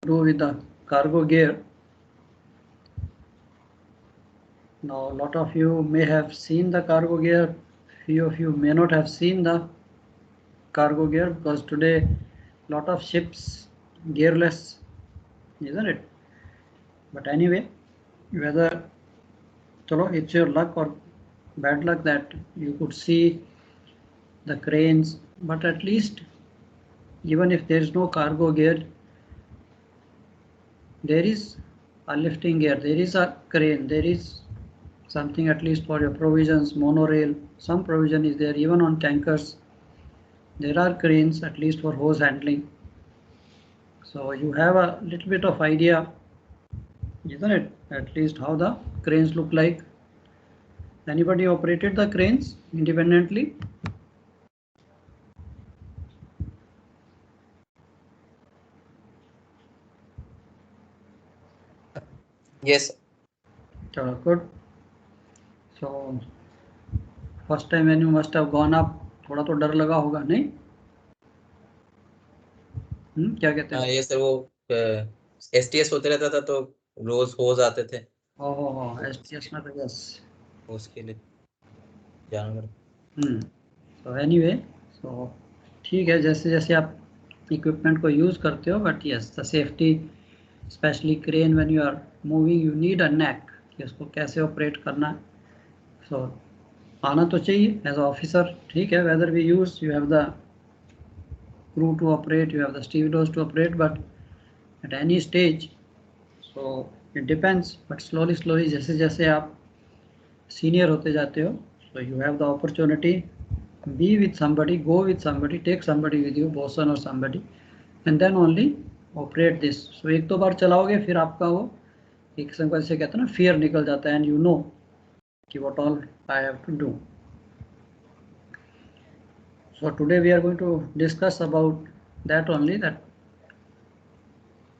do with the cargo gear. Now, a lot of you may have seen the cargo gear. Few of you may not have seen the cargo gear because today lot of ships gearless, isn't it? But anyway, whether it's your luck or bad luck that you could see the cranes, but at least even if there is no cargo gear, there is a lifting gear, there is a crane, there is something at least for your provisions, monorail, some provision is there. Even on tankers there are cranes at least for hose handling, so you have a little bit of idea, isn't it, at least how the cranes look like. Anybody operated the cranes independently? Yes. Good. So first time when you must have gone up, थोड़ा तो डर लगा होगा नहीं? क्या कहते हैं? ये सर वो STS होते रहता था तो रोज होज आते थे। STS में तो यस उसके लिए जानवर। तो एनीवे, सो ठीक है, जैसे जैसे आप इक्विपमेंट को यूज़ करते हो, but yes the safety specially crane when you are moving you need a knack कि उसको कैसे ऑपरेट करना है। सो आना तो चाहिए एज ऑफिसर, ठीक है, whether we use you have the crew to operate, you have the stevedores to operate, but at any stage, so it depends, but slowly जैसे जैसे आप सीनियर होते जाते हो, so you have the opportunity, be with somebody, go with somebody, take somebody with you, bosun or somebody, and then only operate this. So एक दो बार चलाओगे फिर आपका वो एक किस्म का जैसे कहते हैं ना फियर निकल जाता है, and you know कि what all I have to do. So today we are going to discuss about that only, that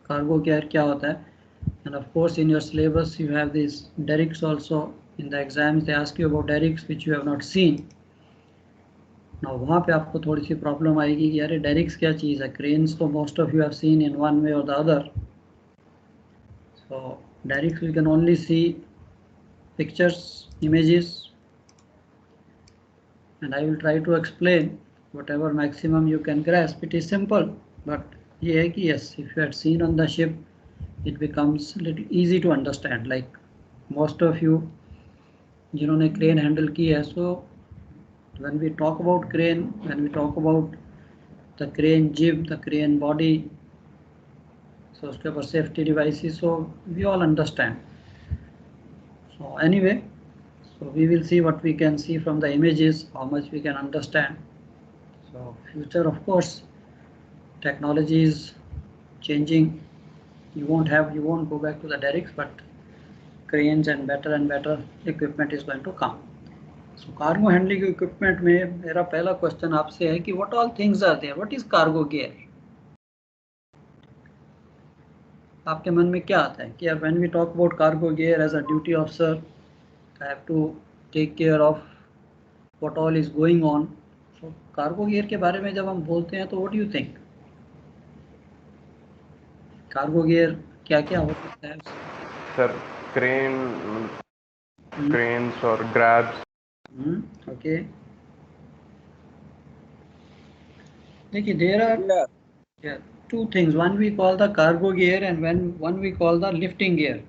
cargo gear क्या होता है. And of course in your syllabus you have these derricks also. In the exams they ask you about derricks which you have not seen. Now वहाँ पे आपको थोड़ी सी problem आएगी कि अरे derricks क्या चीज़ है. Cranes तो most of you have seen in one way or the other. So derricks we can only see pictures, images, and I will try to explain whatever maximum you can grasp. It is simple, but ये है कि yes, if you had seen on the ship, it becomes little easy to understand. Like most of you जिन्होंने crane handle की है, so when we talk about crane, when we talk about the crane jib, the crane body, so उसके ऊपर safety devices, so we all understand. So anyway, so we will see what we can see from the images, how much we can understand. So future, of course, technology is changing. You won't go back to the derricks, but cranes and better equipment is going to come. So cargo handling equipment में मेरा पहला question आपसे है कि what all things are there? What is cargo gear? आपके मन में क्या आता है कि यार when we talk about cargo gear as a duty officer, I have to take care of what all is going on. So cargo gear के बारे में जब हम बोलते हैं तो what do you think? Cargo gear क्या क्या हो सकता है? सर क्रेन्स और ग्रैब्स. ओके, देखिए there are two things. One we call the cargo gear and one we call the lifting gear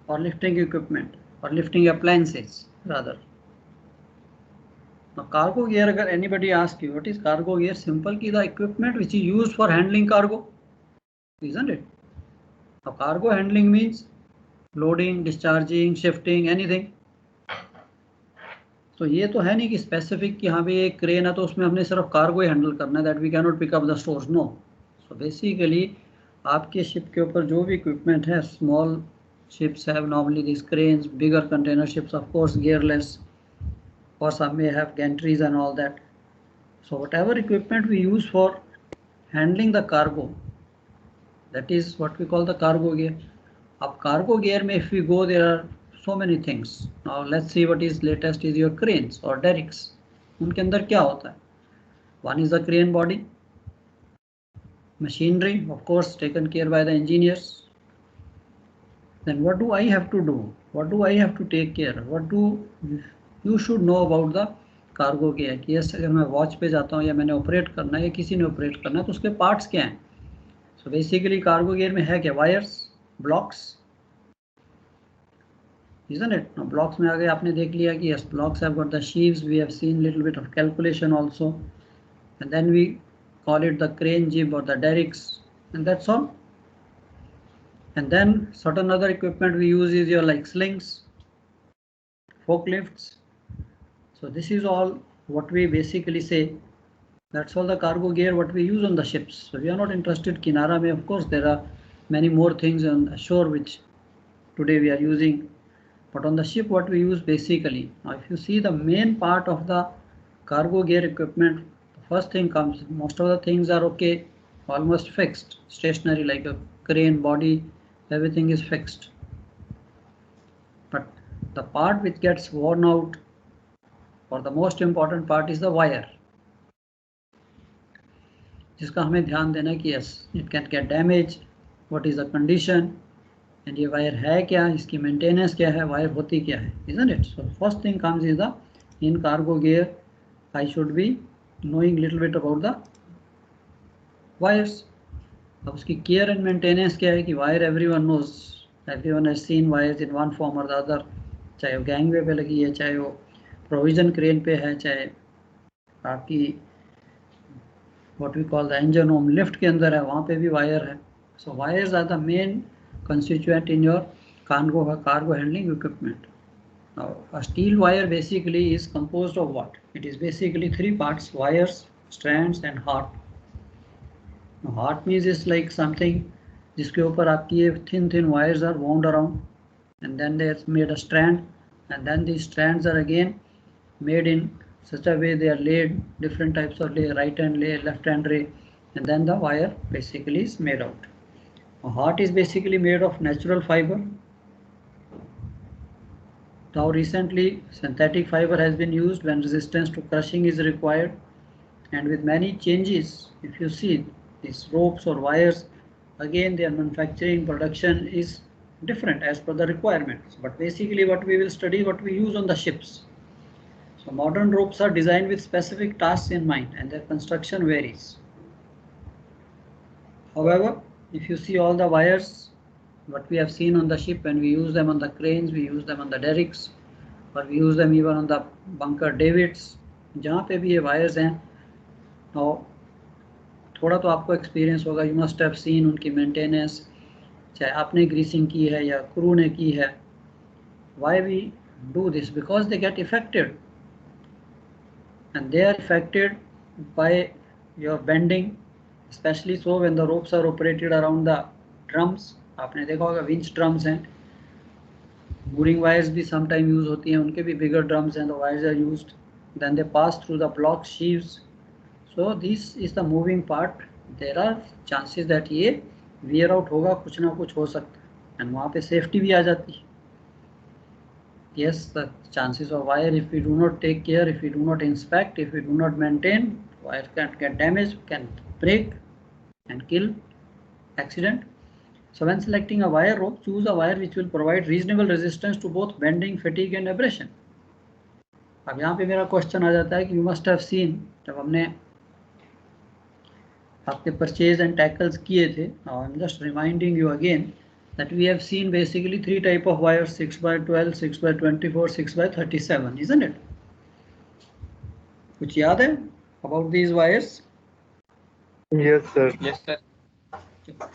or lifting equipment or lifting appliances rather. Now cargo gear, agar anybody asks you what is cargo gear, simple ki the equipment which is used for handling cargo, isn't it? Now cargo handling means loading, discharging, shifting, anything. तो ये तो है नहीं कि specific कि हाँ भाई एक क्रेन है तो उसमें हमने सिर्फ कार्गो ही हैंडल करना है, that we can not pick up the stores, no. So basically आपके शिप के ऊपर जो भी इक्विपमेंट है, small ships have normally these cranes, bigger container ships of course gearless, or some may have gantries and all that. So whatever equipment we use for handling the cargo, that is what we call the cargo gear. Ab cargo gear mein if we go, there are so many things. Now let's see what is latest is your cranes or derricks. उनके अंदर क्या होता है? One is the crane body, machinery, of course, taken care by the engineers. Then what do I have to do? What do I have to take care? What do you should know about the cargo gear? कि yes, अगर मैं watch पे जाता हूँ या मैंने operate करना है या किसी ने ऑपरेट करना है तो उसके पार्ट्स क्या हैं? सो बेसिकली कार्गो गियर में है क्या? Wires, blocks, isn't it? Now blocks में आगे आपने देख लिया कि yes, blocks have got the sheaves. We have seen little bit of calculation also, and then we call it the crane jib or the derricks, and that's all. And then certain other equipment we use is your like slings, forklifts. So this is all what we basically say. That's all the cargo gear what we use on the ships. So we are not interested Kinara mein. Of course, there are many more things on the shore which today we are using. But on the ship, what we use basically, now if you see the main part of the cargo gear equipment, the first thing comes, most of the things are okay, almost fixed, stationary like a crane body, everything is fixed. But the part which gets worn out, or the most important part is the wire. जिसका हमें ध्यान देना कि yes, it can get damaged, what is the condition, and ये wire है क्या, इसकी maintenance क्या है, वायर होती क्या है, isn't it? So first thing comes is the in cargo gear I should be knowing little bit about the wires. अब उसकी केयर एंड मेंटेनेंस क्या है कि wire everyone knows, everyone has seen wires in one form or the other, चाहे वो gangway पे लगी है, चाहे वो प्रोविजन क्रेन पे है, चाहे आपकी what we call the engine room lift के अंदर है, वहाँ पे भी वायर है. So wires are the main constituent in your cargo handling equipment. Now a steel wire basically is composed of what? It is basically three parts: wires, strands and heart. Now heart means is like something जिसके ऊपर आपकी ये thin wires are wound around, and then they are made a strand, and then these strands are again made in such a way they are laid, different types of lay, right hand lay, left hand lay, and then the wire basically is made out. A heart is basically made of natural fiber. Now recently synthetic fiber has been used when resistance to crushing is required, and with many changes, if you see these ropes or wires, again their manufacturing production is different as per the requirements. But basically what we will study, what we use on the ships. So modern ropes are designed with specific tasks in mind and their construction varies. However, if you see all the wires, what we have seen on the ship, when we use them on the cranes, we use them on the derricks, or we use them even on the bunker davits, जहाँ पे भी ये wires हैं, now थोड़ा तो आपको experience होगा, you must have seen उनकी maintenance, चाहे आपने greasing की है या crew ने की है. Why we do this? Because they get affected. And they are affected by your bending, especially so when the ropes are operated around the drums. आपने देखा होगा winch drums हैं, mooring wires भी sometime use होती हैं, उनके भी bigger drums हैं, the wires are used, then they pass through the block sheaves. So this is the moving part. There are chances that ये wear out होगा, कुछ ना कुछ हो सकता है, and वहाँ पे safety भी आ जाती है. Yes, the chances of wire, if we do not take care, if we do not inspect, if we do not maintain, wire can get damaged, can break and kill, accident. So when selecting a wire rope, choose a wire which will provide reasonable resistance to both bending, fatigue and abrasion. अब यहाँ पे मेरा question आ जाता है कि you must have seen, जब हमने आपके परचेज एंड टैकल्स किए थे, now I'm just reminding you again that we have seen basically three type of wires: 6x12, 6x24, 6x37, isn't it? कुछ याद है about these wires? Yes, sir. Yes, sir.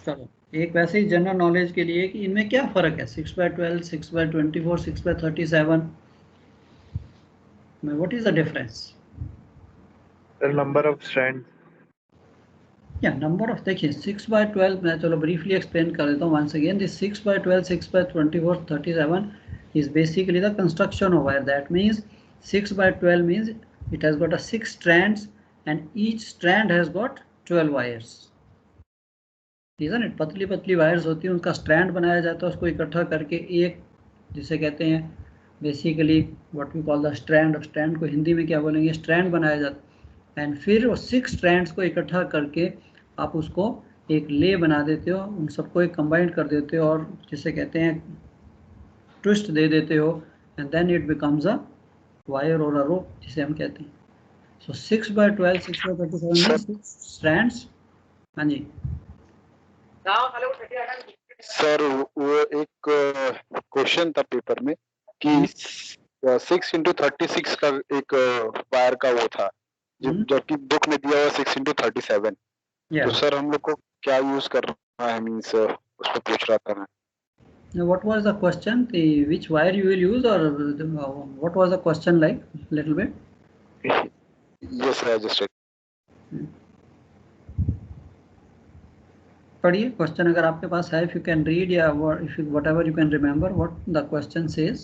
चलो एक वैसे ही जनरल नॉलेज के लिए कि इनमें क्या फर्क है 6x12, 6x24, 6x37 में, what is the difference? The number of strands. Yeah, number of, देखिए 6x12 मैं चलो briefly explain कर देता हूँ once again. This 6x12, 6x24, 37 is basically the construction of wire. That means 6x12 means it has got a 6 strands and each strand has got 12 wires. isn't it? पतली पतली wires होती हैं, उनका strand बनाया जाता है, उसको इकट्ठा करके एक जिसे कहते हैं basically what we call the strand. Strand को हिंदी में क्या बोलेंगे, स्ट्रैंड बनाया जाता है. एंड फिर वो 6 स्ट्रैंड्स को इकट्ठा करके आप उसको एक ले बना देते हो, उन सबको एक कंबाइन कर देते हो और जिसे कहते हैं ट्विस्ट दे देते हो, and then it becomes a wire और अ रोप जिसे हम कहते हैं. So 6/12 6/37 means 6 strands. हाँ जी. सर वो एक क्वेश्चन था पेपर में कि 6x36 का एक वायर का वो था, जबकि बुक में दिया हुआ 6x37. तो सर हम लोग को क्या यूज करना है, मीन्स उस पर पूछ रहा था मैं. What was the question? Which wire you will use, or what was the question like? Little bit. Yes, sir, I just read. पढ़िए क्वेश्चन अगर आपके पास है, if you can read या if you, whatever you can remember what the question says.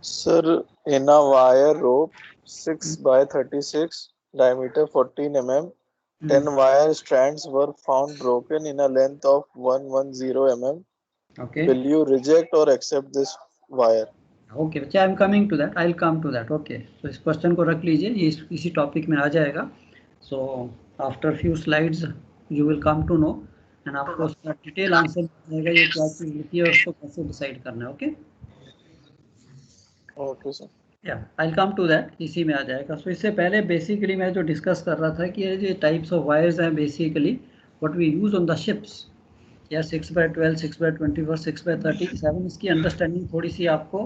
Sir, in a wire rope 6/36, diameter 14 mm, 10 wire strands were found broken in a length of 110 mm. Okay. Will you reject or accept this wire? Okay, बच्चा, I'm coming to that. I'll come to that. Okay. So इस question को रख लीजिए, ये इसी topic में आ जाएगा. So after few slides you will come to know, and आपको उसका डिटेल आंसर मिलेगा ये क्या चीज लिखी है और उसको कैसे डिसाइड करना है. Okay. Okay, sir. I'll come to that. इसी में आ जाएगा. So इससे पहले बेसिकली मैं जो डिस्कस कर रहा था कि ये जो टाइप्स ऑफ वायर्स हैं basically what we use on the ships, या 6/12 6/24 6/37, इसकी अंडरस्टैंडिंग थोड़ी सी आपको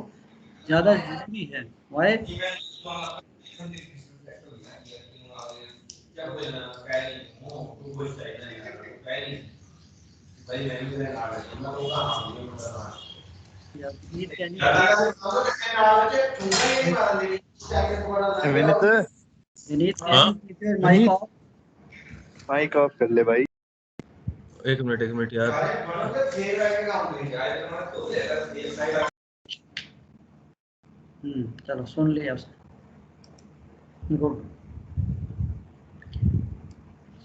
ज़्यादा जरूरी है. वाई? माइक ऑफ कर ले भाई. एक मिनट यार. चलो सुन लिया. गुड.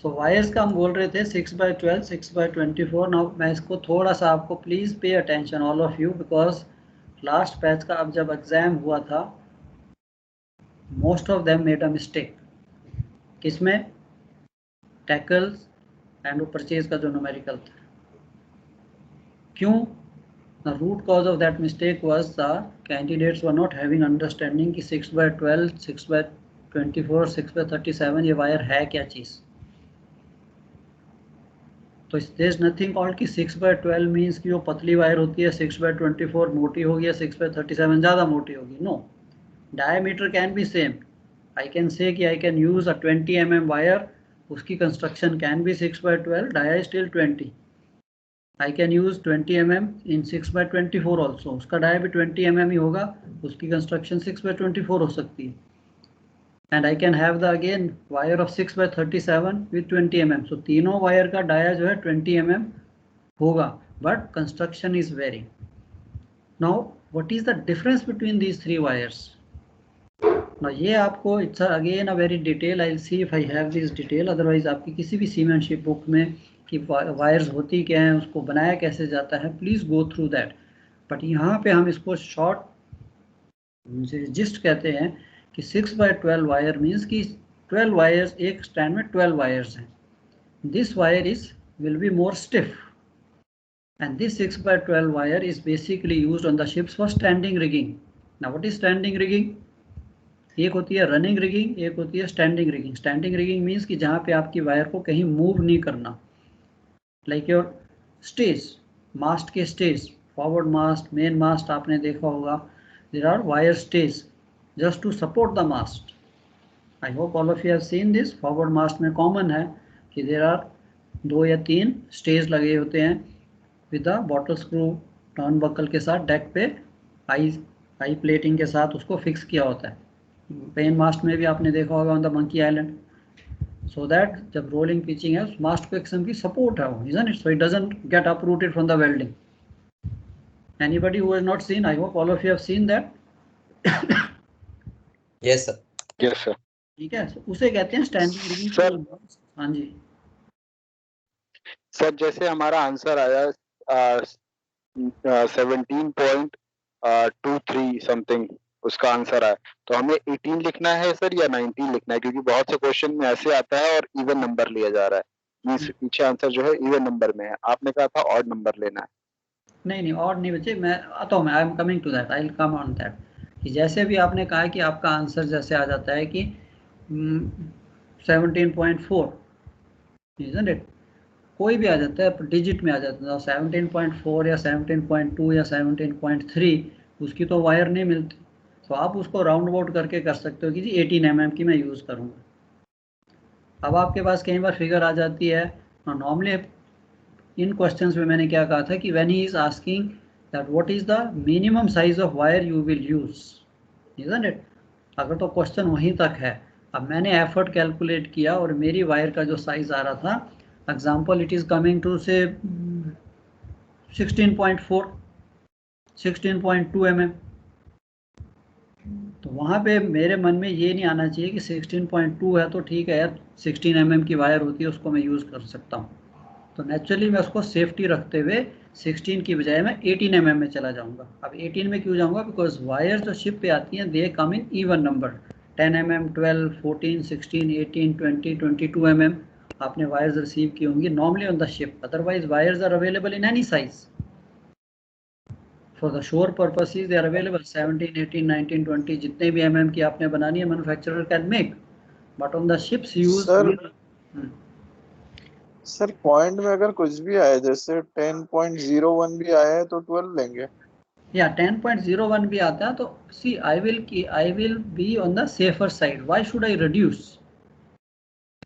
सो वायर्स का हम बोल रहे थे 6/12 6/24. नाउ मैं इसको थोड़ा सा आपको please pay attention all of you, because last batch का अब जब एग्जाम हुआ था most of them made a mistake. किसमें? टैकल्स एंड वो परचेज का जो न्यूमेरिकल था. क्यों? The root cause of that mistake was the candidates were not having understanding कि 6/12 6/24 6/37 ये वायर है क्या चीज़. तो there is nothing called कि 6/12 means कि वो पतली वायर होती है, 6/24 मोटी होगी या 6/37 ज़्यादा मोटी होगी. No, diameter can be same. I can say कि I can use a 20 mm wire, उसकी construction can be 6/12, dia is still 20. I can use 20 mm in 6/24 also, उसका डाया भी 20 mm ही होगा, उसकी कंस्ट्रक्शन 6/24 हो सकती है. And I can have the again wire of 6/37 with 20 mm. सो तीनों wire का डाया जो है 20 mm होगा, but construction is very. Now what is the difference between these three wires? Now ये आपको it's again a very detail. I will see if I have this detail, otherwise आपकी किसी भी सीमेंटशिप book में कि वायर्स होती क्या हैं, उसको बनाया कैसे जाता है, please go through that. But यहाँ पे हम इसको शॉर्ट जिस्ट कहते हैं कि 6/12 वायर मीन्स कि 12 वायर्स, एक स्टैंड में 12 वायर्स हैं. This wire is will be more stiff, and this 6/12 wire is basically used on the ships for standing rigging. Now what is standing rigging? एक होती है रनिंग रिगिंग, एक होती है standing rigging. Standing rigging means कि जहाँ पे आपकी वायर को कहीं मूव नहीं करना. लाइक योर स्टेज, मास्ट के stage, forward mast, main mast आपने देखा होगा. There are wire stage just to support the mast. I hope all of you have seen this. Forward mast में कॉमन है कि देयर आर 2 या 3 stage लगे होते हैं with the bottle screw turnbuckle के साथ डेक पे आई प्लेटिंग के साथ उसको फिक्स किया होता है. पेन मास्ट में भी आपने देखा होगा on the monkey island. So that जब रोलिंग पिचिंग है उस मास्ट को एक किस्म की सपोर्ट है वो, isn't it? So it doesn't get uprooted from the welding. Anybody who has not seen, I hope all of you have seen that. Yes sir. Yes sir. ठीक है, so उसे कहते हैं स्टैंडिंग रिगिंग. सर हाँ जी sir, जैसे हमारा answer आया 17.23 समथिंग उसका आंसर है। तो हमें 18 लिखना है सर या 19 लिखना है, क्योंकि बहुत से क्वेश्चन में ऐसे आता है और इवन नंबर लिया जा रहा है, मींस पीछे आंसर जो है इवन नंबर में है, आपने कहा था ऑड नंबर लेना है। नहीं ऑड नहीं बच्चे, मैं आता हूँ, I am coming to that, I will come on that. कि जैसे भी आपने कहा कि आपका आंसर जैसे आ जाता है कि 17.4, इजंट इट, कोई भी आ जाता है डिजिट में आ जाता है 17.4 या 17.2 या 17.3, उसकी तो वायर नहीं मिलती, तो आप उसको राउंड अबाउट करके कर सकते हो कि जी 18 mm की मैं यूज़ करूँगा। अब आपके पास कई बार फिगर आ जाती है, नॉर्मली इन क्वेश्चंस में मैंने क्या कहा था कि when he is asking that what is the minimum size of wire you will use, isn't it, अगर तो क्वेश्चन वहीं तक है। अब मैंने एफर्ट कैलकुलेट किया और मेरी वायर का जो साइज आ रहा था, example it is coming to say 16.4 16.2 mm, तो वहाँ पे मेरे मन में ये नहीं आना चाहिए कि 16.2 है तो ठीक है यार, 16 mm की वायर होती है उसको मैं यूज़ कर सकता हूँ। तो नेचुरली मैं उसको सेफ्टी रखते हुए 16 की बजाय मैं 18 mm में चला जाऊंगा। अब 18 में क्यों जाऊंगा, बिकॉज वायर जो शिप पे आती हैं दे कम इन इवन नंबर, 10 mm, 12, 14, 16, 18, 20, 22 mm आपने वायर्स रिसीव की होंगी normally on the ship, otherwise wires are available in any size. For the shore purposes they are available 17, 18, 19, 20 जितने भी mm की आपने बनानी है manufacturer can make, but on the ships use. Sir point में अगर कुछ भी आए, जैसे 10.01 भी आया है तो 12 लेंगे, या 10.01 भी आता है तो see I will be on the safer side, why should I reduce,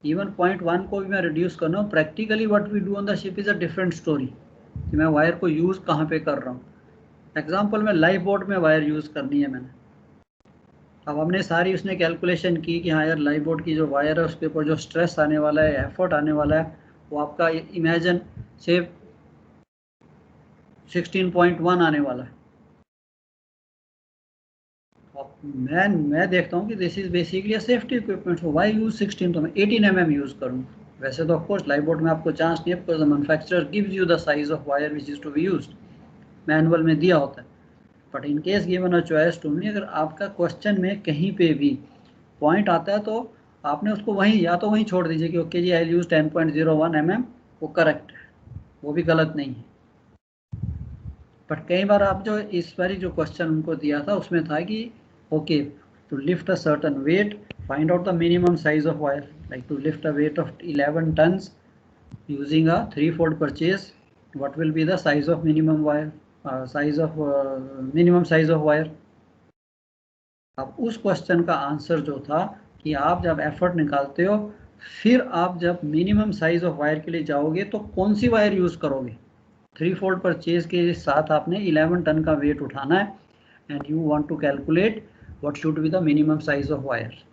even 0.1 को भी मैं रिड्यूस करना हूँ। Practically what we do on the ship is a different story, कि मैं वायर को यूज कहाँ पे कर रहा हूँ। एग्जाम्पल में लाइफ बोट में वायर यूज करनी है मैंने, अब हमने सारी उसने कैलकुलेशन की कि हाँ यार लाइफ बोट की जो वायर है उसके ऊपर जो स्ट्रेस आने वाला है, एफर्ट आने वाला है, वो आपका इमेजिन से 16.1 आने वाला है। मैं देखता हूँ कि this is basically a safety equipment, so why use 16, तो मैं 18 mm यूज करूँ। वैसे तो ऑफ कोर्स लाइफ बोट में आपको चांस नहीं है, because the manufacturer gives you the size of wire which is to be used, manual में दिया होता है। But in case given a choice to me, अगर आपका क्वेश्चन में कहीं पे भी पॉइंट आता है तो आपने उसको वहीं या तो वहीं छोड़ दीजिए कि ओके जी आई यूज 10.01 mm, वो करेक्ट है, वो भी गलत नहीं है। बट कई बार आप जो इस बारी जो क्वेश्चन उनको दिया था उसमें था कि okay to lift a certain weight find out the minimum size of wire, like to lift a weight of 11 tons using a 3-fold purchase, what will be the size of minimum wire, minimum size of wire। अब उस question का answer जो था कि आप जब effort निकालते हो फिर आप जब मिनिमम साइज ऑफ वायर के लिए जाओगे तो कौन सी वायर यूज करोगे। 3-fold परचेज के साथ आपने 11 टन का वेट उठाना है and you want to calculate what should be the minimum size of wire.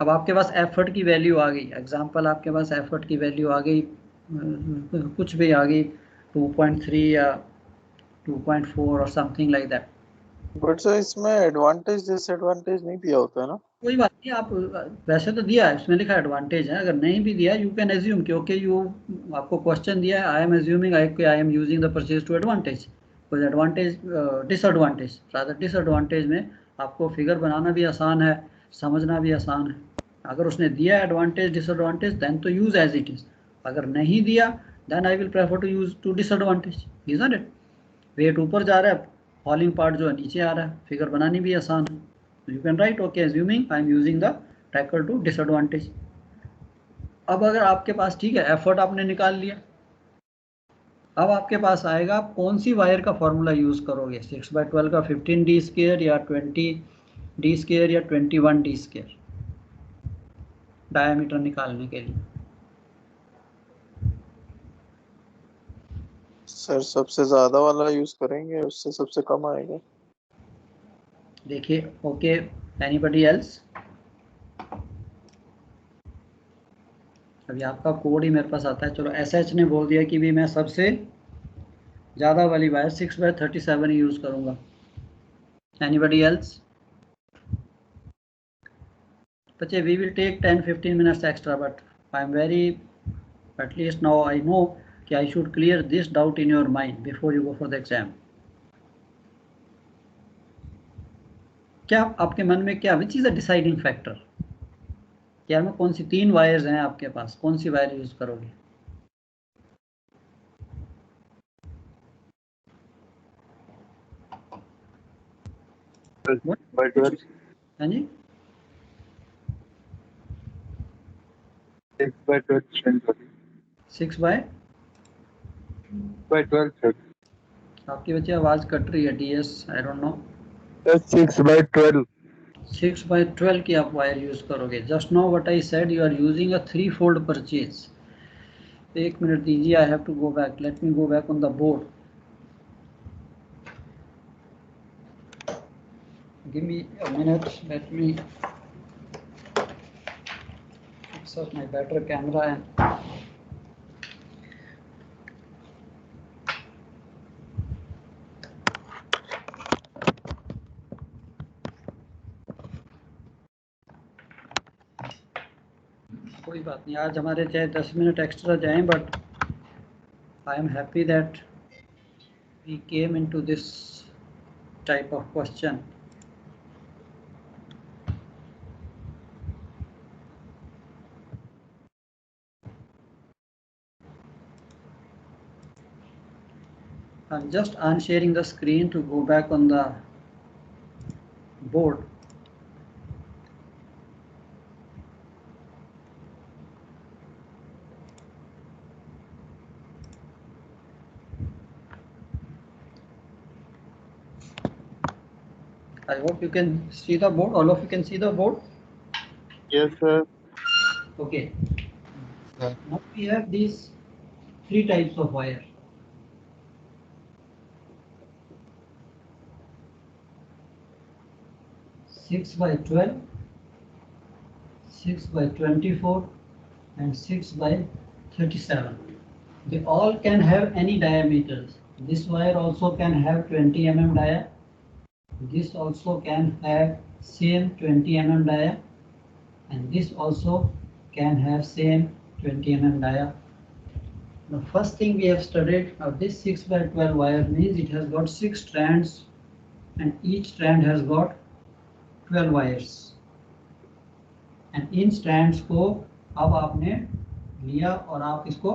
अब आपके पास एफर्ट की वैल्यू आ गई, एग्जांपल आपके पास एफर्ट की वैल्यू आ गई, कुछ भी आ गई 2.3 या 2.4 और something like that. But sir इसमें एडवांटेज डिसएडवांटेज नहीं दिया होता है ना। कोई बात नहीं, आप वैसे तो दिया है, इसमें लिखा एडवांटेज है, अगर नहीं भी दिया यू कैन एज्यूम कि ओके यू, आपको क्वेश्चन दिया है, I am assuming I am using the purchase to advantage, कोई एडवांटेज डिसएडवांटेज, रादर डिसएडवांटेज में आपको फिगर बनाना भी आसान है, समझना भी आसान है। अगर उसने दिया एडवांटेज डिसएडवांटेज देन तो यूज एज इट इज, अगर नहीं दिया then I will prefer to use to disadvantage, isn't it. Weight ऊपर जा रहा है, फॉलिंग पार्ट जो है नीचे आ रहा है, फिगर बनानी भी आसान है। You can write okay assuming I am using the tackle to disadvantage। अब अगर आपके पास ठीक है एफर्ट आपने निकाल लिया, अब आपके पास आएगा आप कौन सी वायर का फॉर्मूला यूज करोगे, 6/12 का 15d² या 20d² या 21d² डायमीटर निकालने के लिए। सर सबसे ज्यादा वाला यूज करेंगे, उससे सबसे कम आएगा। देखिए ओके, एनीबडी एल्स, अभी आपका कोड ही मेरे पास आता है। चलो SH ने बोल दिया कि भी मैं सबसे ज़्यादा वाली वायर 6/37 ही यूज़ करूँगा। Anybody else? बच्चे we will take 10-15 minutes extra, but I am very, at least now I know कि I should clear this doubt in your mind before you go for the exam. क्या आपके मन में क्या which is a deciding factor? क्या में कौन सी 3 wires हैं आपके पास, कौन सी वायर यूज करोगे? by 12, हाँ जी, 6 by 12 strand, 6 by 12 sir. आपकी बच्चे आवाज कट रही है DS, I don't know. 6 by 12. 6 by 12 की आप वायर यूज करोगे। Just now what I said, you are using a 3-fold purchase. एक मिनट दीजिए, I have to go back, let me go back on the board. Give me a minute, let me fix up my better camera and कोई बात नहीं, आज हमारे चाहे 10 minute extra जाएं, but I am happy that we came into this type of question. I'm just unsharing the screen to go back on the board. I hope you can see the board. All of you can see the board. Yes sir. Okay. Now we have these 3 types of wire. 6 by 12, 6 by 24, and 6 by 37. They all can have any diameters. This wire also can have 20 mm dia. This also can have same 20 mm dia, and this also can have same 20 mm dia. The first thing we have studied of this 6 by 12 wire means it has got 6 strands, and each strand has got 12 wires. And in strands को अब आपने लिया और आप इसको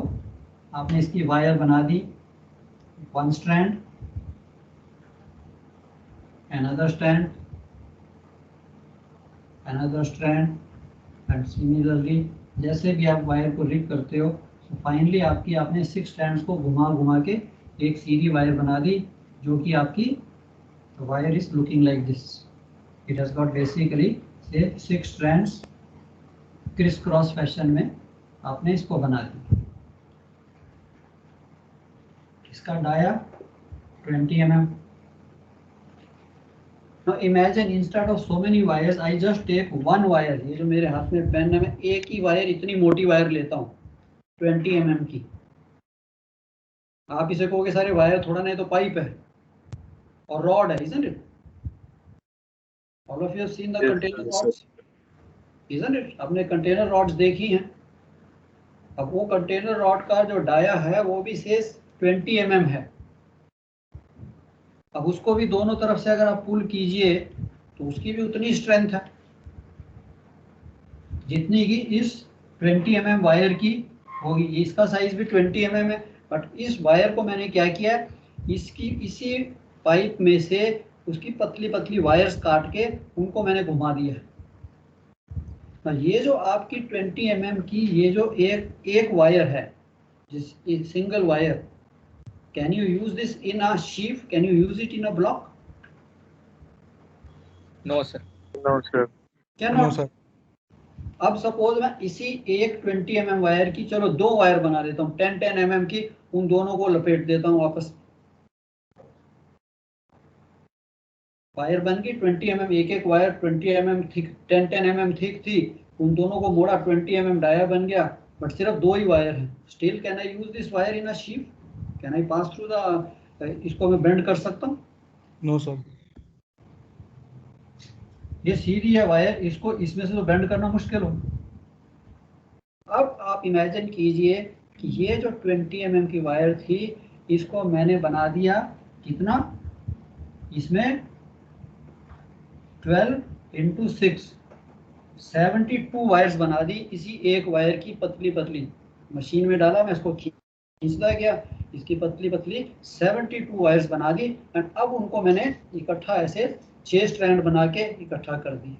आपने इसकी wire बना दी। 1 strand, another strand, another strand, and similarly जैसे भी आप वायर को रीड करते हो, so फाइनली आपकी आपने 6 strands को घुमा घुमा के एक सीधी वायर बना दी, जो कि आपकी wire is looking like this. It has got basically say 6 strands criss cross fashion में आपने इसको बना दिया। इसका dia 20 mm. Now imagine instead of so many wires, I just take one wire. ये जो मेरे हाथ में पेन है, मैं एक ही वायर, इतनी मोटी वायर लेता हूँ 20 mm की। आप इसे कहोगे सारे वायर थोड़ा नहीं तो पाइप है और रॉड है, isn't it? All of you have seen the container rods, isn't it? आपने कंटेनर रॉड्स देखी हैं। अब वो कंटेनर रॉड का जो डाया है वो भी सेस 20 mm है। अब उसको भी दोनों तरफ से अगर आप पुल कीजिए तो उसकी भी उतनी स्ट्रेंथ है जितनी की इस 20 mm वायर की होगी। इसका साइज भी 20 mm है, बट इस वायर को मैंने क्या किया, इसकी इसी पाइप में से उसकी पतली पतली वायर्स काट के उनको मैंने घुमा दिया। ये जो आपकी 20 mm की ये जो एक वायर है, जिस single wire, can you use this in a sheave? Can you use it in a block? No sir. No sir. क्या नो नो? सर। अब सपोज मैं इसी एक 20 mm वायर की चलो 2 वायर बना देता हूँ 10 mm की, उन दोनों को लपेट देता हूँ आपस। वायर बन गई 20 mm, एक wire 20 mm thick, 10 mm thick थी, उन दोनों को मोड़ा 20 mm डाया बन गया, बट सिर्फ 2 ही वायर हैं। Still can I use this wire in a sheave? Can I pass through the, इसको मैं बेंड कर सकता हूँ? No sir. ये सीधी है वायर, इसको इसमें से तो बेंड करना मुश्किल हो। अब आप इमेजिन कीजिए कि ये जो 20 mm की वायर थी इसको मैंने बना दिया कितना, इसमें 12 × 6 72 वायर्स बना दी इसी एक वायर की पतली पतली। मशीन में डाला, मैं इसको खींचता गया, इसकी पतली पतली 72 वायर्स बना दी एंड अब उनको मैंने इकट्ठा ऐसे 6 स्ट्रैंड बना के इकट्ठा कर दी।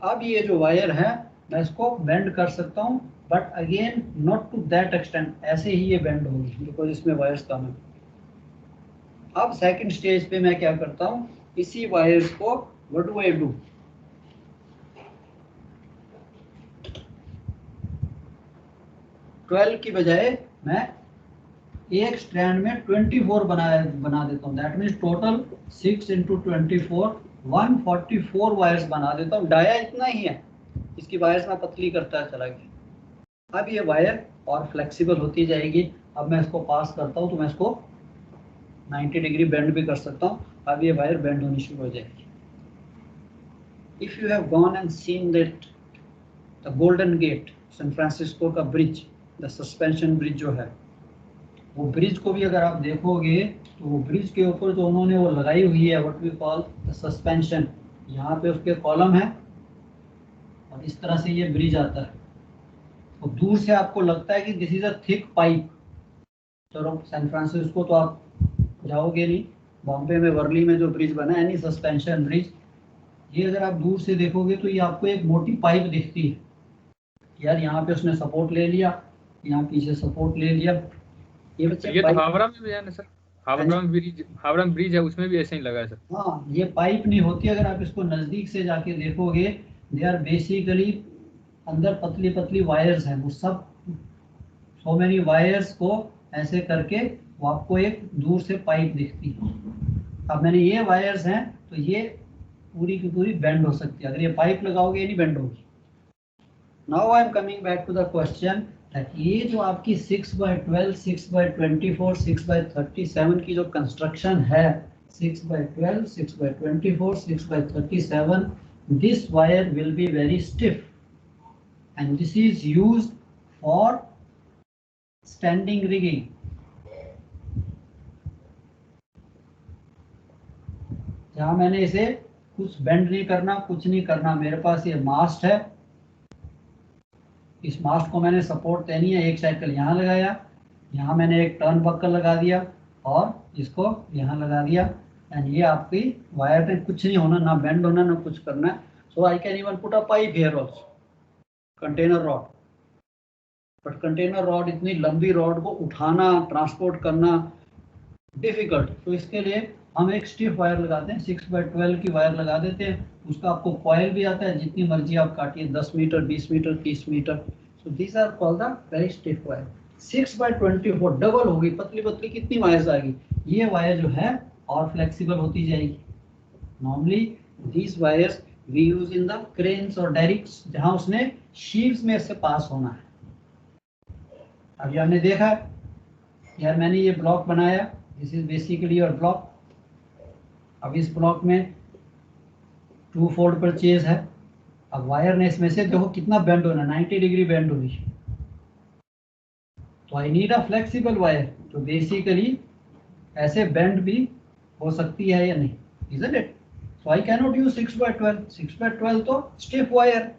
अब ये जो वायर है मैं इसको बेंड कर सकता हूँ, but again not to that extent, ऐसे ही ये बेंड होगी बिकॉज इसमें वायर्स कम है। अब सेकंड स्टेज पे मैं क्या करता हूँ, इसी वायर्स को what do I do, twelve की बजाय मैं एक स्ट्रैंड में 24 बना देता हूँ। दैट मीन्स टोटल 6 × 24 144 वायर्स बना देता हूँ। डाया इतना ही है, इसकी वायर्स मैं पतली करता चला गया। अब ये वायर और फ्लेक्सिबल होती जाएगी। अब मैं इसको पास करता हूँ तो मैं इसको 90 डिग्री बेंड भी कर सकता हूँ। अब ये वायर बेंड होनी शुरू हो जाएगी। If you have gone and seen that the Golden Gate, San Francisco का ब्रिज, द सस्पेंशन ब्रिज जो है, वो ब्रिज को भी अगर आप देखोगे तो वो ब्रिज के ऊपर जो उन्होंने वो लगाई हुई है what we call the suspension, यहाँ पे उसके कॉलम है और इस तरह से ये ब्रिज आता है। तो दूर से आपको लगता है कि this is a thick pipe. चलो सैन फ्रांसिस्को तो आप जाओगे नहीं, बॉम्बे में वर्ली में जो ब्रिज बना है एनी सस्पेंशन ब्रिज, ये अगर आप दूर से देखोगे तो ये आपको एक मोटी पाइप दिखती है। यार यहाँ पे उसने सपोर्ट ले लिया, यहाँ पीछे सपोर्ट ले लिया। ये बच्चे ये तो हावड़ा में भी है ना सर, हावड़ा ब्रिज है, उसमें भी ऐसे ही लगा है सर। हाँ, ये पाइप नहीं होती। अगर आप इसको नजदीक से जाके देखोगे, दे आर बेसिकली अंदर पतली पतली वायर्स हैं। वो सब सो मेनी वायर्स को ऐसे करके वो आपको एक दूर से पाइप दिखती है। अब मैंने ये वायर्स हैं तो ये पूरी की पूरी बेंड हो सकती है। अगर ये पाइप लगाओगे ये नहीं बेंड होगी। Now I am coming back to the question that ये जो आपकी 6/12, 6/24, 6/37 की जो कंस्ट्रक्शन है, 6/12, 6/24, 6/37, this wire will be very stiff and this is used for standing rigging. जहां मैंने इसे कुछ बेंड नहीं करना, कुछ नहीं करना, मेरे पास ये मास्ट है, इस मास्ट को मैंने सपोर्ट देनी है, एक साइकिल यहाँ लगाया, यहाँ मैंने एक टर्न बक्कल लगा दिया और इसको यहाँ लगा दिया एंड ये आपकी वायर में कुछ नहीं होना, ना बेंड होना, ना कुछ करना है। So I can even put a pipe here also, container rod. But container rod, इतनी लंबी रॉड को उठाना, ट्रांसपोर्ट करना डिफिकल्ट, तो इसके लिए हम एक स्टिफ वायर लगाते हैं, 6/12 की वायर लगा देते हैं। उसका आपको कॉइल भी आता है, जितनी मर्जी आप काटिए, 10 metre, 20 metre, 30 metre. So this are called the very stiff wire. 6/24 double होगी, पतली पतली कितनी वायर्स आ गई। ये वायर जो है और फ्लेक्सिबल होती जाएगी। Normally these wires we use in the cranes और डेरिक्स, जहां उसने शीव्स में से पास होना है। अभी हमने देखा यार, मैंने ये ब्लॉक बनाया, this is basically your block. अब इस ब्लॉक में 2 फोल्ड परचेज है। अब वायर ने इसमें से देखो कितना बेंड होना, 90 डिग्री बेंड होगी। तो I need a flexible wire जो बेसिकली ऐसे बेंड भी हो सकती है या नहीं, isn't it? So I can not use 6/12। 6/12 तो स्टिफ वायर।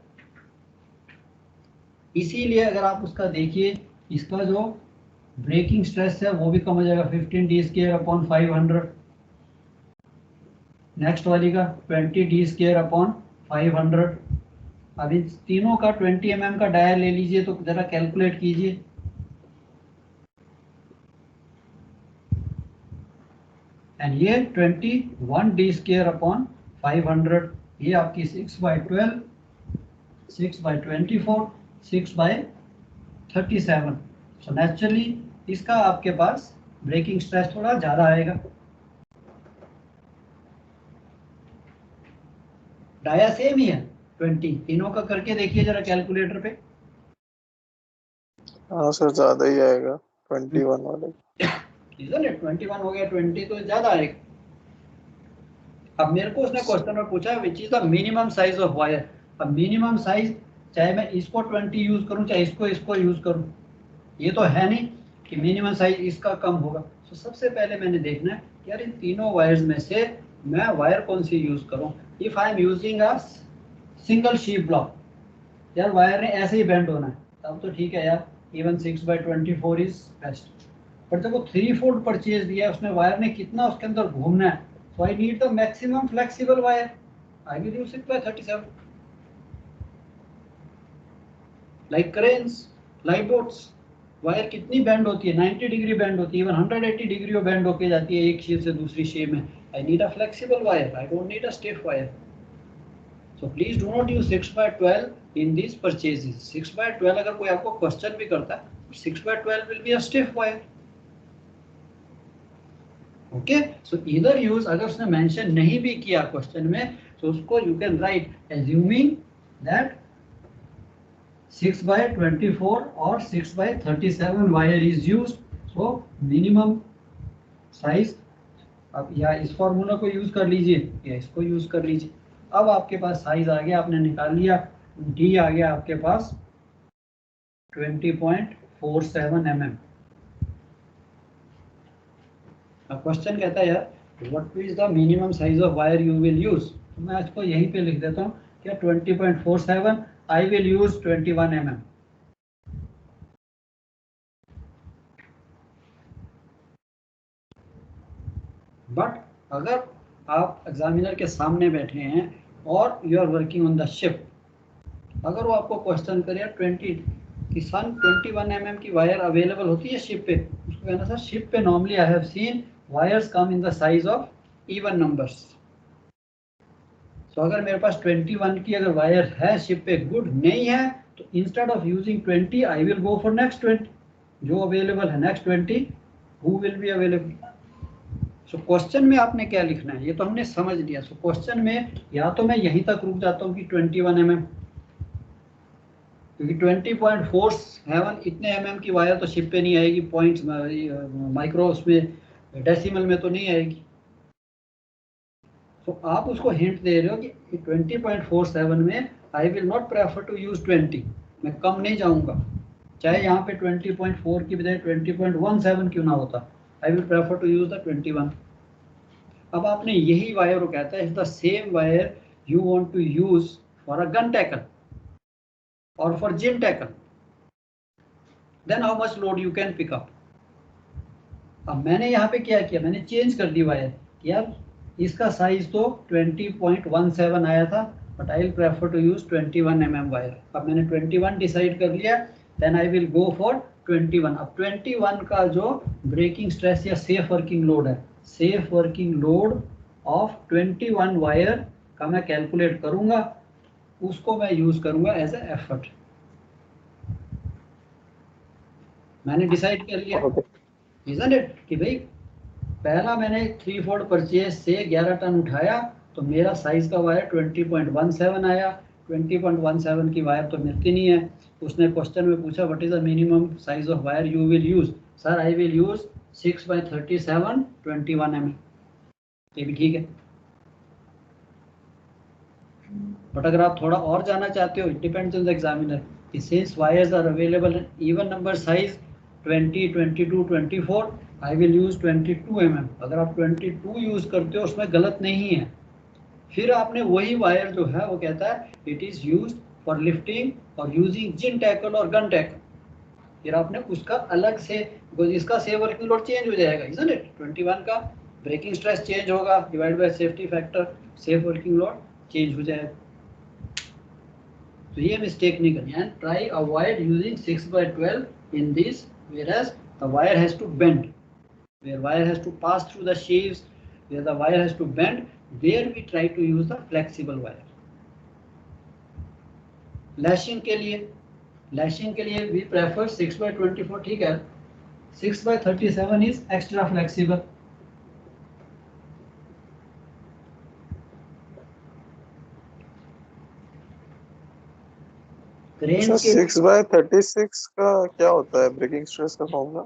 इसीलिए अगर आप उसका देखिए, इसका जो ब्रेकिंग स्ट्रेस है वो भी कम हो जाएगा, 15 d²/500। नेक्स्ट वाली का 20 d²/500। अब इन तीनों का 20 mm का डायल ले लीजिए तो जरा कैलकुलेट कीजिए। एंड ये 21 d²/500, ये आपकी 6/12, 6/24, 6/37। सो नेचुरली इसका आपके पास ब्रेकिंग स्ट्रेस थोड़ा ज़्यादा आएगा। डाया सेम ही है 20, तीनों का करके देखिए जरा कैलकुलेटर पे। हाँ सर, ज्यादा ही आएगा 21 वाले। Isn't it? 21 हो गया, 20 तो ज़्यादा आएगा। अब मेरे को उसने क्वेश्चन में पूछा which is the minimum size of wire. अब मिनिमम साइज चाहे मैं इसको 20 यूज करूं चाहे इसको यूज करूं, ये तो है नहीं कि मिनिमम साइज इसका कम होगा। तो सबसे पहले मैंने देखना है कि यार इन तीनों वायर्स में से मैं वायर कौन सी यूज करूं। If I am using a single sheep block, यार वायर ने ऐसे ही बेंड होना है, तब तो ठीक है यार, इवन 6/24 इज बेस्ट। पर जब वो 3 फोल्ड परचेज दिया है, उसमें वायर ने कितना उसके अंदर घूमना है, so I need the maximum flexible wire. I will use 6/37. Like cranes, light boats, wire कितनी बेंड होती है, 90 डिग्री बेंड होती है, इवन 180 डिग्री बेंड होके जाती है एक शेप से दूसरी शेप में। I need a flexible wire. I don't need a stiff wire. So please do not use 6/12 in these purchases. 6/12 अगर कोई आपको क्वेश्चन भी करता है, 6/12 will be a stiff wire. Okay, so इधर यूज, अगर उसने मेंशन नहीं भी किया क्वेश्चन में, तो उसको you can write assuming that 6/24 और 6/37 wire is used, so minimum size. अब या इस फॉर्मूला को यूज कर लीजिए या इसको यूज कर लीजिए। अब आपके पास साइज आ गया, आपने निकाल लिया, डी आ गया आपके पास 20.47 mm। अब क्वेश्चन कहता है यार what is the minimum size of wire you will use. तो मैं इसको यहीं पे लिख देता हूँ क्या 20.47, I will use 21 mm। But अगर आप एग्जामिनर के सामने बैठे हैं और you are working on the ship, अगर वो आपको क्वेश्चन करे 21 mm की वायर अवेलेबल होती है शिप पे, उसको कहना सर शिप पे normally I have seen wires come in the size of even numbers. तो अगर मेरे पास 21 की अगर वायर है शिप पे, गुड, नहीं है तो instead of using 20 I will go for next 20, जो अवेलेबल है next 20 who will be available. So question में आपने क्या लिखना है ये तो हमने समझ लिया। सो क्वेश्चन में या तो मैं यहीं तक रुक जाता हूँ कि 21 mm, क्योंकि 20.47 इतने mm की वायर तो शिप पे नहीं आएगी, पॉइंट्स माइक्रो उसमें डेसिमल में तो नहीं आएगी। तो आप उसको हिंट दे रहे हो कि 20.47 में I will not prefer to use 20, मैं कम नहीं जाऊंगा, चाहे यहाँ पे 20.4 की बजाय 20.17 क्यों ना होता, I will prefer to use the 21। अब आपने यही वायर को कहता है the same wire you want to use for a gun tackle और for gym tackle, then how much load you can pick up. अब मैंने यहाँ पे क्या किया, मैंने चेंज कर दी वायर, यार इसका साइज तो 20.17 आया था, but I will prefer to use 21 mm wire. अब मैंने 21 डिसाइड कर लिया, then I will go for 21। अब 21 का जो ब्रेकिंग स्ट्रेस या सेफ वर्किंग लोड है, safe working load of 21 wire का मैं कैलकुलेट करूंगा, उसको मैं यूज करूंगा एज ए एफर्ट। मैंने डिसाइड कर लिया, इजंट इट, कि भाई पहला मैंने 3 फोल्ड परचेज से 11 टन उठाया तो मेरा साइज का वायर 20.17 आया। 20.17 की वायर तो मिलती नहीं है। उसने क्वेश्चन में पूछा what is the minimum size of wire you will use, sir I will use 6/37 21 mm। ये भी ठीक है, बट अगर आप थोड़ा और जाना चाहते हो, it depends on the examiner, since wires are available in even number size 20, 22, 24, I will use 22 mm। अगर आप 22 यूज करते हो उसमें गलत नहीं है। फिर आपने वही वायर जो है वो कहता है it is used for lifting और यूजिंग जिम टैकल और गन टैकल, फिर आपने उसका अलग से, इसका सेफ वर्किंग लोड चेंज हो जाएगा, इजंट इट। 21 का ब्रेकिंग स्ट्रेस चेंज होगा divide by safety factor, safe working load change हो जाएगा। तो ये मिस्टेक नहीं करनी है, try avoid using 6/12 in this, whereas the wire has to bend, where wire has to pass through the sheaves, where the wire has to bend, there we try to use the flexible wire. Lashing के लिए we prefer 6/24, ठीक है। 6/37 is extra flexible। अच्छा, 6/36 का क्या होता है breaking stress का फॉर्मूला?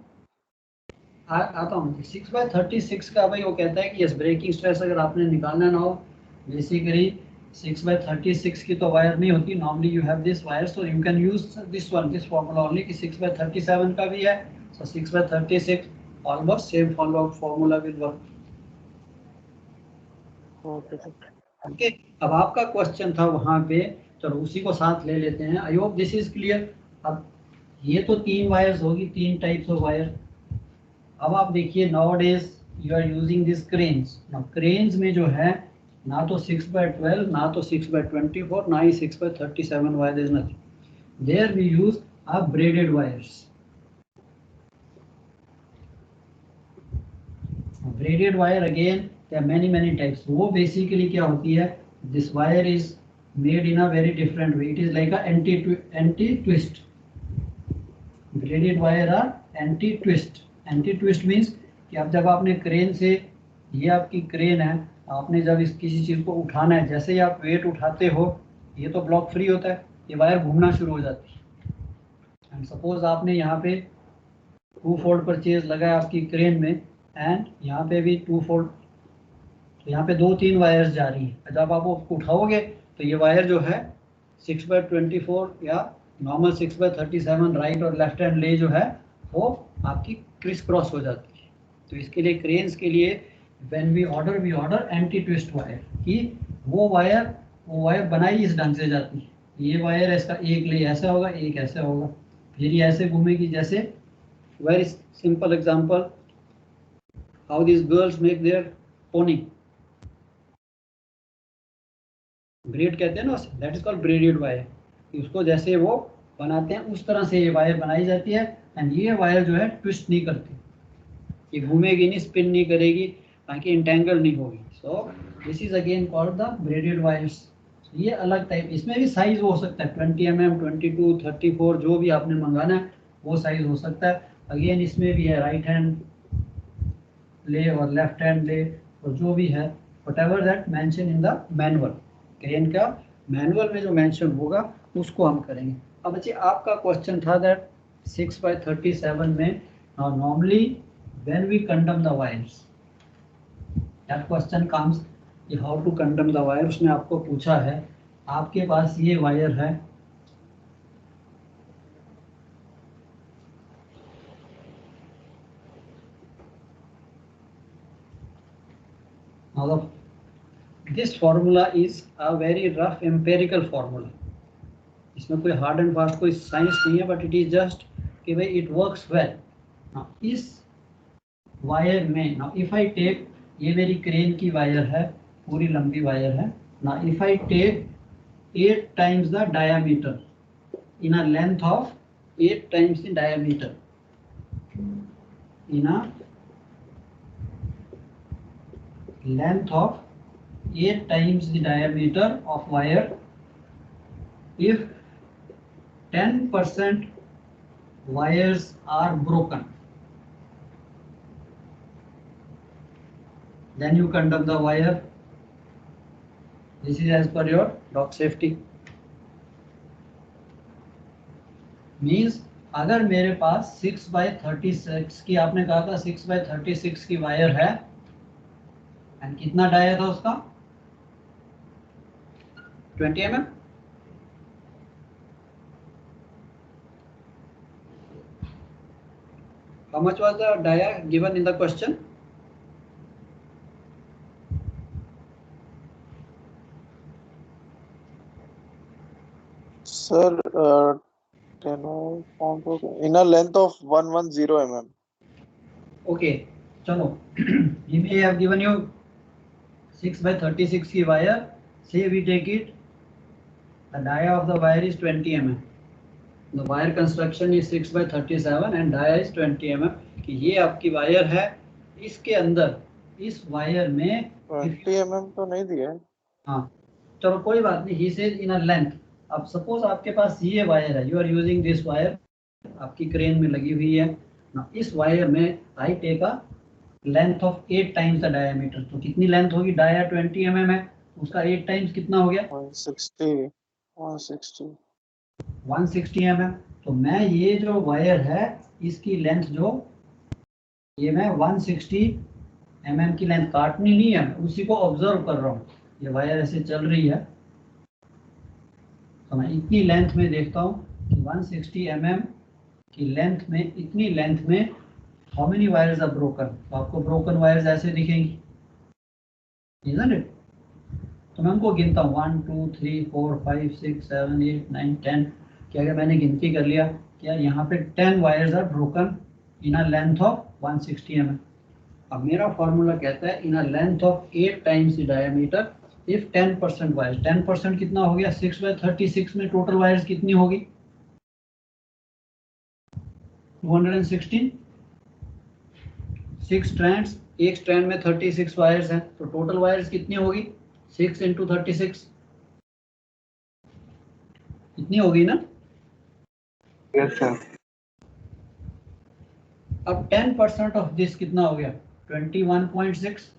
आता हूँ। 6/36 का भाई वो कहता है कि यस ब्रेकिंग स्ट्रेस अगर आपने निकालना ना हो, बेसिकली 6/36 की तो वायर नहीं होती, normally you have this wire, so you can use this one, this formula only कि 6/37 का भी है, सो 6/36 almost same formula will work. Okay sir. Okay, अब आपका क्वेश्चन था वहां पे, चलो उसी को साथ ले लेते हैं। I hope this is clear. अब ये तो 3 वायर्स होगी, 3 टाइप्स ऑफ वायर। अब आप देखिए now days you are using this cranes. Now cranes में जो है ना तो 6/12 ना तो 6/24 ना ही 6/37 wire is nothing. There we use a braided wires. Braided wire again there are many types. वो बेसिकली क्या होती है, this wire is made in a very different way. It is like a anti twist. Braided wire are anti twist. Anti twist means कि अब जब आपने crane से, ये आपकी क्रेन है, आपने जब इस किसी चीज को उठाना है, जैसे ही आप वेट उठाते हो ये तो ब्लॉक फ्री होता है, ये वायर घूमना शुरू हो जाती है। एंड सपोज आपने यहाँ पे 2 फोल्ड परचेज लगाया आपकी क्रेन में, एंड यहाँ पे भी 2 फोल्ड, तो यहाँ पे 2-3 वायर्स जा रही हैं। जब आप उसको उठाओगे तो ये वायर जो है 6/24 या नॉर्मल 6/37 राइट और लेफ्ट हैंड ले जो है वो आपकी क्रिस क्रॉस हो जाती है। तो इसके लिए क्रेन्स के लिए when we order anti twist wire, कि वो वायर बनाई इस ढंग से जाती है। ये वायर इसका एक ले ऐसा होगा, एक ऐसा होगा, फिर ये ऐसे घूमेगी। जैसे very simple example, how this girls make their pony, braid कहते हैं ना, that is called braided wire. उसको जैसे वो बनाते हैं उस तरह से ये वायर बनाई जाती है। एंड ये वायर जो है ट्विस्ट नहीं करती, ये घूमेगी नहीं, स्पिन नहीं करेगी, ताकि इंटेंगल नहीं होगी। So this is again called the braided wires. ये अलग टाइप, इसमें भी साइज हो सकता है 20 mm, 22, 34, जो भी आपने मंगाना है वो साइज हो सकता है। अगेन इसमें भी है राइट हैंड ले और लेफ्ट हैंड ले, और जो भी है whatever that mention in the manual, crane का मैनुअल में जो मेंशन होगा उसको हम करेंगे। अब बच्चे आपका क्वेश्चन था दैट 6/37 में normally when we condemn the wires, that question comes how to condemn the wire. उसने आपको पूछा है, आपके पास ये वायर है, मतलब this formula is a very rough empirical formula. इसमें कोई हार्ड एंड फास्ट कोई साइंस नहीं है, बट इट इज जस्ट कि भाई इट वर्क्स वेल। इस वायर में नाउ इफ आई टेक, ये मेरी क्रेन की वायर है, पूरी लंबी वायर है ना। If I take 8 times the diameter in a length of 8 times the diameter in a length of 8 times the diameter of wire, if 10% wires are broken, then you condemn the wire. This is as per your dock safety. Means अगर मेरे पास 6/36 की, आपने कहा था 6/36 की wire है, and कितना dia था उसका 20 mm। How much was the dia given in the question? Sir, 10 in a length of 110 mm. Okay, चलो he may have given you 6/36 की wire, say we take it, the dia of the wire is 20 mm, the wire construction is 6/37 and dia is 20 mm, कि ये आपकी wire है, इसके अंदर इस wire में 20 mm तो नहीं दिया है। हाँ चलो कोई बात नहीं, he says in a length। अब सपोज आपके पास ये वायर है, you are using this wire, आपकी क्रेन में लगी हुई है ना। इस वायर में I take a length of 8 times the diameter, तो कितनी लेंथ होगी, डाया 20 mm है, उसका 8 times कितना हो गया 160 mm। तो मैं ये जो वायर है इसकी लेंथ जो ये मैं 160 mm की लेंथ काटनी नहीं है, उसी को ऑब्जर्व कर रहा हूँ। ये वायर ऐसे चल रही है तो मैं इतनी लेंथ में देखता हूँ कि 160 mm की लेंथ में, इतनी लेंथ में how many wires are broken, तो आपको ब्रोकन वायर्स ऐसे दिखेंगी, isn't it? तो मैं उनको गिनता हूँ 1 2 3 4 5 6 7 8 9 10। क्या अगर मैंने गिनती कर लिया, क्या यहाँ पे 10 wires are broken in a length of 160 mm। अब मेरा फॉर्मूला कहता है in a length of 8 times the diameter if 10% wires, 10% कितना हो गया, 6/36 में टोटल वायर्स कितनी होगी, 216। 6 स्ट्रैंड्स, एक स्ट्रैंड में 36 वायर्स हैं, तो टोटल वायर्स कितनी होगी, 6 × 36 इतनी होगी ना। Yes, sir. अब 10% ऑफ दिस कितना हो गया, 21.6।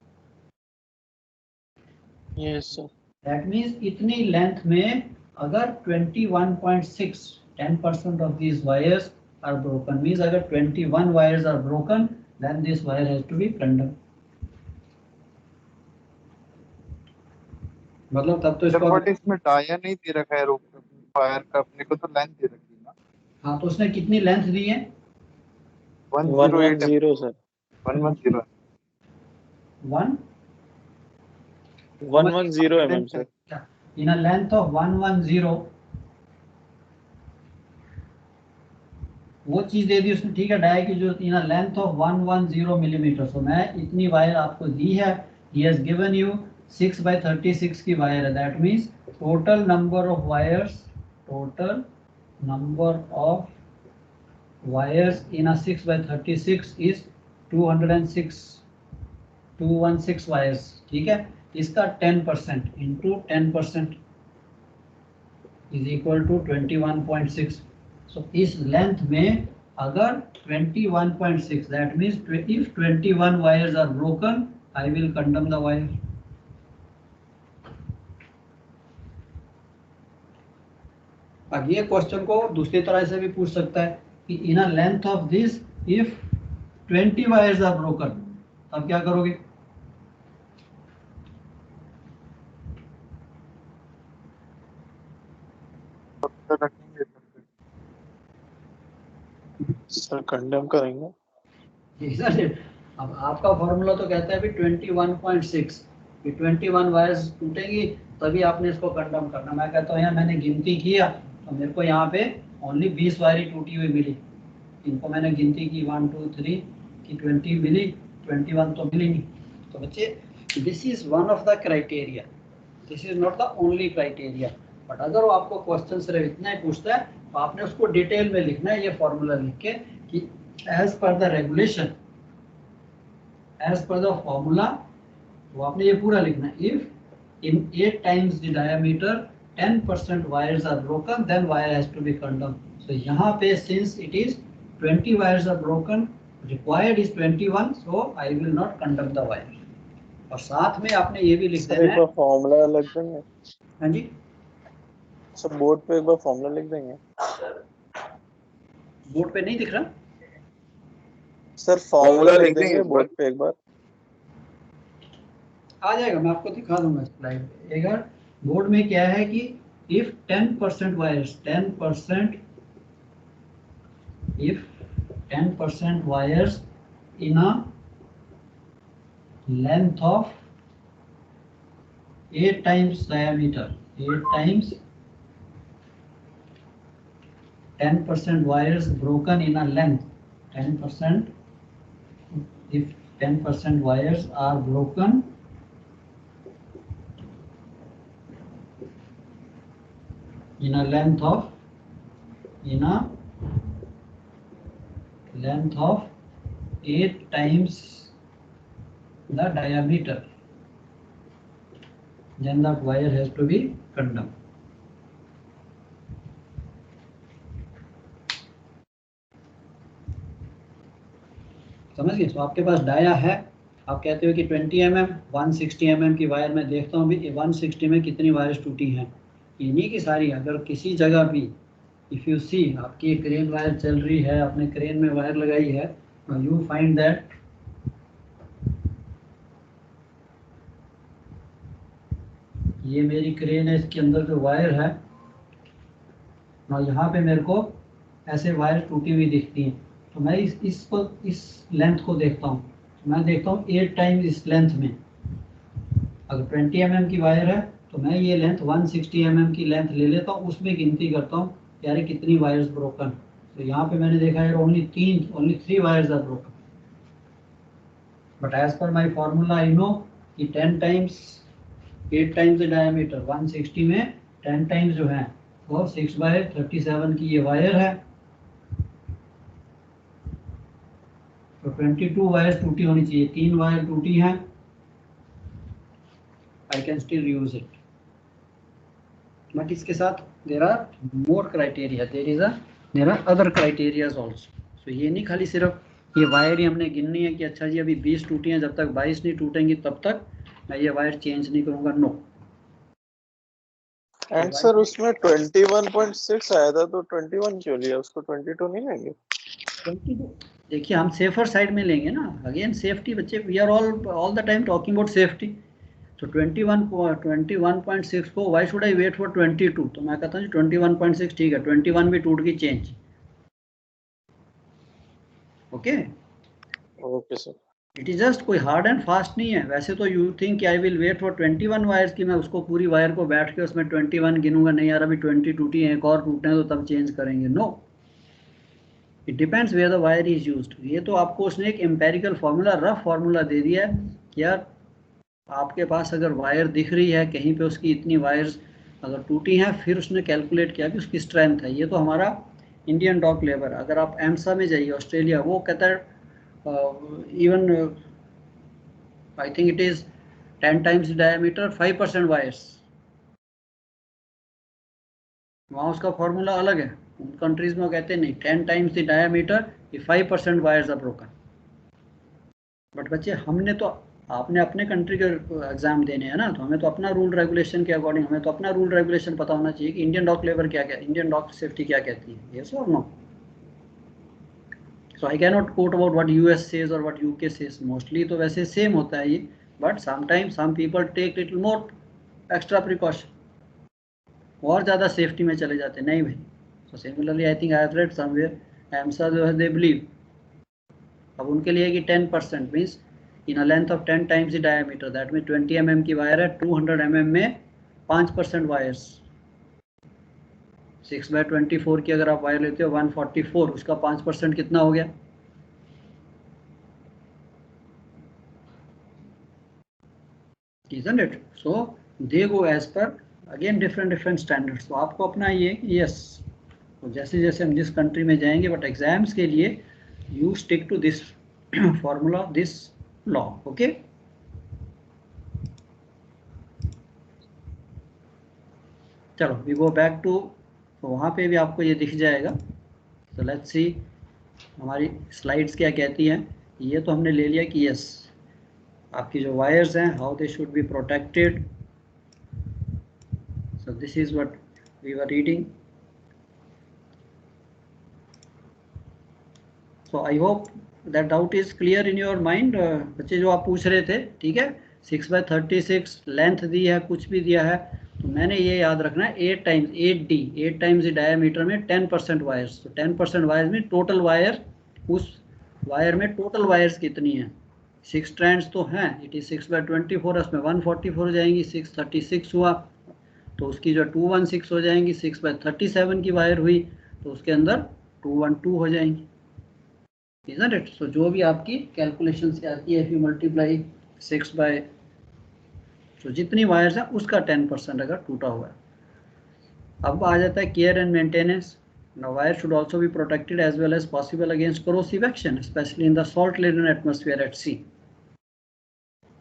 Yes, sir. दैट मीन्स इतनी लेंथ में अगर 21.6 10% of these wires are broken, means अगर 21 wires are broken then this wire has to be condemned। मतलब तब तो Sir, इसको, but इसमें डाया नहीं दे रखा है रोप फायर का, अपने को तो लेंथ दे रखी है ना। हाँ तो उसने कितनी लेंथ दी है, 108 110, sir. 110 1 110 mm, sir. in a length of 110, वो चीज दे दी उसने, ठीक है, डाई की जो इन लेंथ ऑफ 110 मिलीमीटर। तो मैं इतनी वायर आपको दी है, ही हैज गिवन यू 6/36 की वायर है, that means total number of wires, total number of wires in a 6/36 is 216 wires, ठीक है। इसका 10% into 10% is equal to 21.6। So इस लेंथ में अगर 21.6, that means if 21 wires are broken I will condemn the wire. अब ये क्वेश्चन को दूसरी तरह से भी पूछ सकता है कि in a length of this if 20 wires are broken, अब क्या करोगे, रखेंगे सर कंडेम करेंगे। अब आपका फॉर्मूला तो कहता है भी 21.6 कि 21 वायर्स टूटेंगी तभी आपने इसको कंडम करना। मैं कहता हूँ यार मैंने गिनती किया तो मेरे को यहाँ पे ओनली 20 वायरी टूटी हुई मिली, इनको मैंने गिनती की 1 2 3 की 20 मिली, 21 तो मिली नहीं। तो बच्चे this is one of the criteria, this is not the only criteria, but अगर वो आपको क्वेश्चन सिर्फ इतना ही पूछता है तो आपने उसको डिटेल में लिखना है, ये फॉर्मूला लिख के कि as per the regulation, as per the formula, तो आपने ये पूरा लिखना है, if in 8 times the diameter 10% wires are broken then wire has to be condemn. So यहाँ पे since it is 20 wires are broken, required is 21, so I will not condemn the wire. और साथ में आपने ये भी लिख सर देना एक है, बार फॉर्मूला लिख देंगे। हाँ जी सर बोर्ड पे एक बार फॉर्मूला लिख देंगे। बोर्ड पे नहीं दिख रहा, सर फॉर्मूला लिख देंगे बोर्ड पे एक बार। आ जाएगा, मैं आपको दिखा दूंगा स्लाइड पे। अगर बोर्ड में क्या है कि if 10% wires, 10% if 10% wires in a length of 8 times diameter, 8 times 10% wires broken in a length, 10%, if 10% wires are broken in a length of 8 times the diameter, then that wire has to be condemned. समझ गए। तो आपके पास dia है, आप कहते हो कि 20 mm 160 mm की वायर में देखता हूँ भी 160 में कितनी वायर्स टूटी हैं, इन्हीं की सारी। अगर किसी जगह भी इफ यू सी आपकी क्रेन वायर चल रही है, आपने क्रेन में वायर लगाई है, यू फाइंड दैट ये मेरी क्रेन है, इसके अंदर जो वायर है और यहाँ पे मेरे को ऐसे वायर टूटी हुई दिखती हैं, तो मैं इस लेंथ को देखता हूँ, तो मैं देखता हूँ 8 टाइम्स इस लेंथ में। अगर 20 mm की वायर है तो मैं ये लेंथ 160 mm की लेंथ ले लेता हूँ, उसमें गिनती करता हूँ यार कितनी वायर्स ब्रोकन। तो यहाँ पे मैंने देखा है only 3 wires are broken, but as per my formula I know कि 10 टाइम्स 8 टाइम्स डायमीटर 160 में 10 टाइम्स जो है वो 6/37 की ये वायर है, तो 22 वायर टूटी होनी चाहिए। 3 वायर टूटी हैं, I can still use it, but इसके साथ there are more criteria, there are other criterias also. तो ये नहीं खाली सिर्फ ये वायर ही हमने गिननी है कि अच्छा जी अभी 20 टूटी हैं, जब तक 22 नहीं टूटेंगी तब तक मैं ये वायर चेंज नहीं करूंगा, नो। एंड सर उसमें 21.6 आया था, तो 21 क्यों लिया, उसको 22 नहीं लेंगे? 22 देखिए हम सेफर साइड में लेंगे ना, अगेन सेफ्टी बच्चे, we are all the time talking about safety. तो 21.6 को why should I wait for 22, तो मैं कहता हूँ 21.6 ठीक है, 21 भी टूट गई change, okay okay sir. It is just कोई हार्ड एंड फास्ट नहीं है। वैसे तो यू थिंक कि I will wait for 21 wires की मैं उसको पूरी वायर को बैठ के उसमें 21 गिनूंगा, नहीं यार अभी 20 टूटी है, एक और टूटने तो तब चेंज करेंगे, no, it depends where the wire is used. ये तो आपको उसने एक एम्पेरिकल फार्मूला, रफ फार्मूला दे दिया है कि यार आपके पास अगर वायर दिख रही है कहीं पे उसकी इतनी वायर्स अगर टूटी हैं, फिर उसने कैलकुलेट किया कि उसकी स्ट्रेंथ है। ये तो हमारा इंडियन डॉक लेबर, अगर आप एमसा में जाइए ऑस्ट्रेलिया, वो कहता है even I think it is 10 times diameter 5% wires, वहाँ उसका फॉर्मूला अलग है। उन कंट्रीज में वो कहते हैं नहीं, 10 times the diameter 5% wires are broken. But बच्चे हमने तो, आपने अपने कंट्री के एग्जाम देने हैं ना, तो हमें तो अपना रूल रेगुलेशन के अकॉर्डिंग, हमें तो अपना रूल रेगुलेशन पता होना चाहिए कि इंडियन डॉक लेबर क्या कहती है, इंडियन डॉक सेफ्टी क्या कहती है, यस और no. So I can not quote about what US says और व्हाट यूके सेज, मोस्टली तो वैसे सेम होता है ये, but sometimes some people take little more extra precaution, और ज़्यादा सेफ्टी में चले जाते हैं, नहीं भाई। So similarly I think I have read somewhere AMSA जो है दे बिलीव, अब उनके लिए कि 10% means in a length of 10 times the diameter, that mean 20 mm की वायर है, 200 mm में 5% वायर्स, 6/24 की अगर आप वायर लेते हो 144, उसका 5% कितना हो गया, isn't it? So they go as per again different standards। तो आपको अपना ये यस, तो जैसे जैसे हम जिस कंट्री में जाएंगे, बट एग्जाम्स के लिए you stick to this formula, this law, okay. चलो वी गो बैक टू, तो वहाँ पे भी आपको ये दिख जाएगा। तो लेट्स सी हमारी स्लाइड्स क्या कहती हैं। ये तो हमने ले लिया कि यस आपकी जो वायर्स हैं how they should be protected, so this is what we were reading. So I hope that doubt is clear in your mind. बच्चे जो आप पूछ रहे थे, ठीक है, 6/36 लेंथ दी है, कुछ भी दिया है, तो मैंने ये याद रखना है 8 टाइम्स 8 टाइम्स डायमीटर में 10% वायर्स, तो 10% वायर्स में टोटल वायर, उस वायर में टोटल वायर्स कितनी है, 6 स्ट्रैंड्स तो हैं, इट इज 6/24, उसमें 144 हो जाएंगी, 636 हुआ, तो उसकी जो 216 हो जाएंगी, 6/37 की वायर हुई तो उसके अंदर 212 हो जाएंगी, isn't it? So जो भी आपकी कैलकुलेशन से आती है, if you multiply 6 by, तो जितनी वायर्स हैं उसका 10% अगर टूटा हुआ है। अब आ जाता है care and maintenance. Now wire should also be protected as well as possible against corrosive action, especially in the salt-laden atmosphere at sea.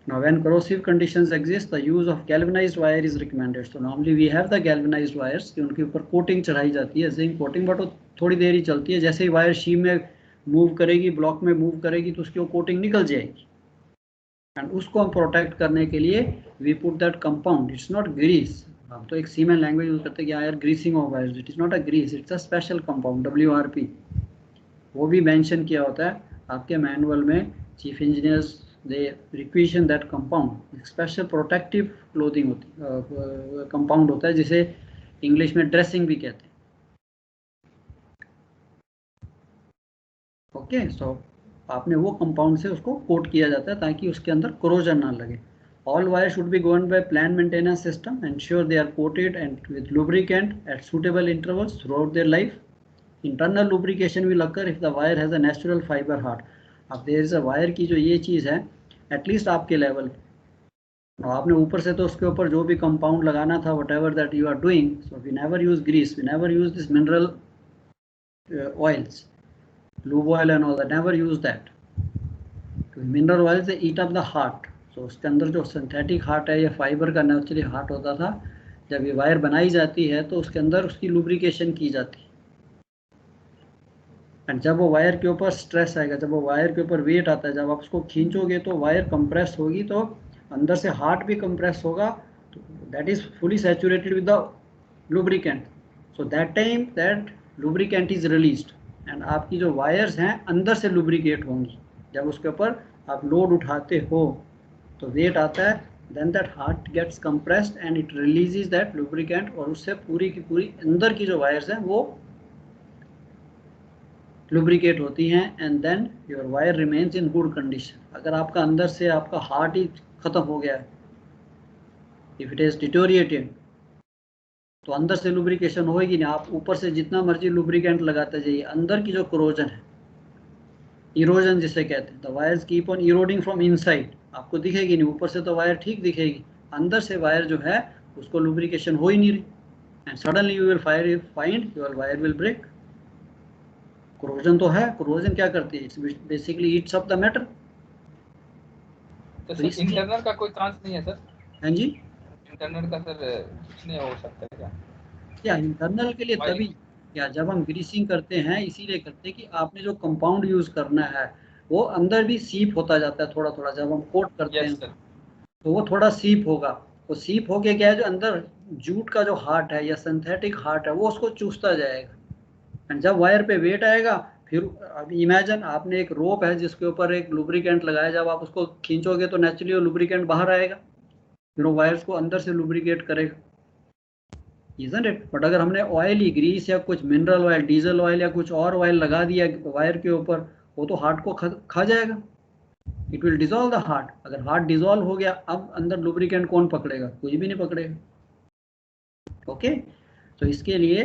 Now when corrosive conditions exist, the use of galvanized wire is recommended. So normally we have the galvanized wires कि उनके ऊपर coating चढ़ाई जाती है, zinc coating, but वो थोड़ी देर ही चलती है, जैसे ही वायर शीम में मूव करेगी, ब्लॉक में मूव करेगी, तो उसकी वो कोटिंग निकल जाएगी, एंड उसको हम प्रोटेक्ट करने के लिए we put that compound, it's not grease. हम तो एक सीमेन लैंग्वेज यूज करते हैं कि यार greasing of wires, it is not a grease, it's a special compound WRP, वो भी मेंशन किया होता है आपके मैनुअल में। Chief engineers they requisition that compound, special protective clothing होती कंपाउंड होता है, जिसे इंग्लिश में ड्रेसिंग भी कहते हैं। ओके, सो आपने वो कंपाउंड से उसको कोट किया जाता है ताकि उसके अंदर कोरोजन ना लगे। All wires should be governed by plant maintenance system. Ensure they are coated and with lubricant at suitable intervals throughout their life. Internal lubrication will occur if the wire has a natural fiber heart. अब there is a wire की जो ये चीज़ है at least आपके level, आपने ऊपर से तो उसके ऊपर जो भी कंपाउंड लगाना था whatever that you are doing, so we never use grease, we never use this mineral oils, lube oil and all that, never use that. Mineral oil से ईट अप द हार्ट, तो उसके अंदर जो synthetic heart है या fibre का naturally heart होता था, जब ये वायर बनाई जाती है तो उसके अंदर उसकी लुब्रिकेशन की जाती है। एंड जब वो वायर के ऊपर स्ट्रेस आएगा, जब वो वायर के ऊपर वेट आता है, जब आप उसको खींचोगे तो वायर कंप्रेस होगी, तो अंदर से हार्ट भी कंप्रेस होगा, तो that is fully saturated with the lubricant, so that time that lubricant is released and आपकी जो वायर्स हैं अंदर से लुब्रिकेट होंगी। जब उसके ऊपर आप लोड उठाते हो तो वेट आता है, then that heart gets compressed and it releases that lubricant, और उससे पूरी की पूरी अंदर की जो वायर्स हैं वो लुब्रिकेट होती हैं and then your wire remains in good condition. अगर आपका अंदर से आपका हार्ट ही खत्म हो गया है, इफ इट इज डिटोरिएटेड, तो अंदर से लुब्रिकेशन होगी नहीं। आप ऊपर से जितना मर्जी लुब्रिकेंट लगाते जाइए, अंदर की जो कोरोजन है, इरोजन जिसे कहते हैं, the wires keep on eroding from inside, आपको दिखेगी नहीं, ऊपर से तो वायर ठीक दिखेगी, अंदर से वायर जो है उसको लुब्रिकेशन हो ही नहीं रही, and suddenly you will find your wire will break. Corrosion तो है, कोरोजन क्या करती है, it's basically eats up the metal. तो सर इंटरनल का कोई चांस नहीं है सर? हाँ जी, इंटरनल का सर कुछ नहीं हो सकता है क्या इंटरनल के लिए तभी क्या जब हम ग्रीसिंग करते हैं इसीलिए करते हैं कि आपने जो कंपाउंड यूज करना है वो अंदर भी सीप होता जाता है थोड़ा थोड़ा, जब हम कोट करते हैं तो वो थोड़ा सीप होगा, वो सीप होके क्या है, जो अंदर जूट का जो हार्ट है या सिंथेटिक हार्ट है वो उसको चूसता जाएगा, एंड जब वायर पे वेट आएगा, फिर अब इमेजिन आपने एक रोप है जिसके ऊपर एक लुब्रिकेंट लगाया, जब आप उसको खींचोगे तो नेचुरली वो लुब्रिकेंट बाहर आएगा, फिर वो वायर्स को अंदर से लुब्रिकेट करेगा, isn't it? बट अगर हमने ऑयल ही ग्रीस या कुछ मिनरल ऑयल, डीजल ऑयल या कुछ और ऑयल लगा दिया वायर के ऊपर, वो तो हार्ट को खा जाएगा, it will dissolve the heart. अगर हार्ट डिजोल्व हो गया, अब अंदर लुब्रिकेंट कौन पकड़ेगा, कोई भी नहीं पकड़ेगा। ओके, तो इसके लिए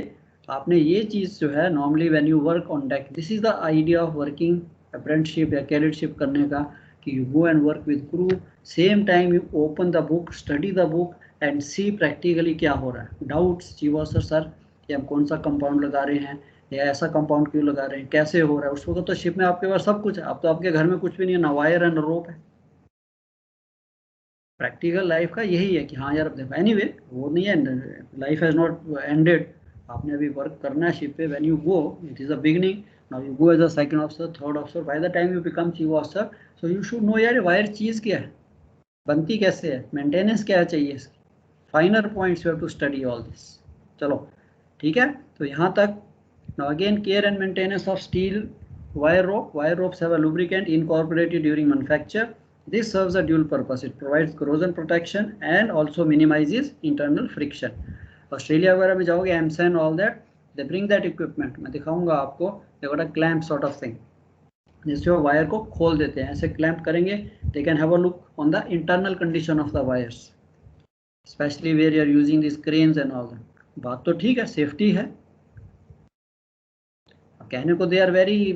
आपने ये चीज़ जो है, normally when you work on deck, this is the idea of working apprenticeship या कैडेटशिप करने का, कि you go and work with crew, same time you open the book, study the book and see practically क्या हो रहा है। Doubts, जी वो sir कि हम कौन सा कंपाउंड लगा रहे हैं या ऐसा कंपाउंड क्यों लगा रहे हैं, कैसे हो रहा है, उस वक्त तो शिप में आपके पास सब कुछ है, अब तो आपके घर में कुछ भी नहीं है, ना वायर है ना रोप है। प्रैक्टिकल लाइफ का यही है कि हाँ यार, देखो एनीवे वो नहीं है, लाइफ हैज नॉट एंडेड, आपने अभी वर्क करना है शिप पे। When you go, it is a beginning, now you go as a second officer, third officer, by the time you become chief officer, so you should know यार wire चीज़ क्या है, बनती कैसे है, मेंटेनेंस क्या चाहिए इसकी, finer points you have to study all this. चलो ठीक है, तो यहाँ तक। Now again, care and maintenance of steel wire rope. Wire ropes have a lubricant incorporated during manufacture. This serves a dual purpose. It provides corrosion protection and also minimizes internal friction. Australia वगैरह में जाओगे, एमसन all that, they bring that equipment, मैं दिखाऊंगा आपको, they got a clamp sort of thing, जिससे वो wire को खोल देते हैं, ऐसे क्लैंप करेंगे, they can have a look on the internal condition of the wires, specially where you are using this cranes and all that. बात तो ठीक है, सेफ्टी है, कहने को they are very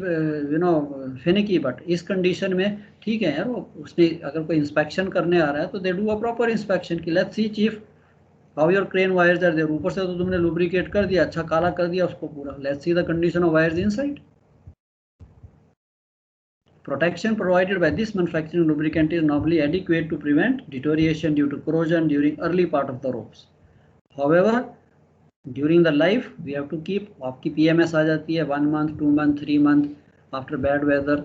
finicky, but इस कंडीशन में ठीक है यार, वो उसने अगर कोई इंस्पेक्शन करने आ रहा है तो they do a proper inspection की, let's see chief how your crane wires are there, ऊपर से तो तुमने लुब्रिकेट कर दिया, अच्छा काला कर दिया उसको पूरा, let's see the condition of wires inside. Protection provided by this manufacturing lubricant is normally adequate to prevent deterioration due to corrosion during early part of the ropes. However, during the life we have to keep, आपकी PMS आ जाती है 1 month, 2 month, 3 month after bad weather,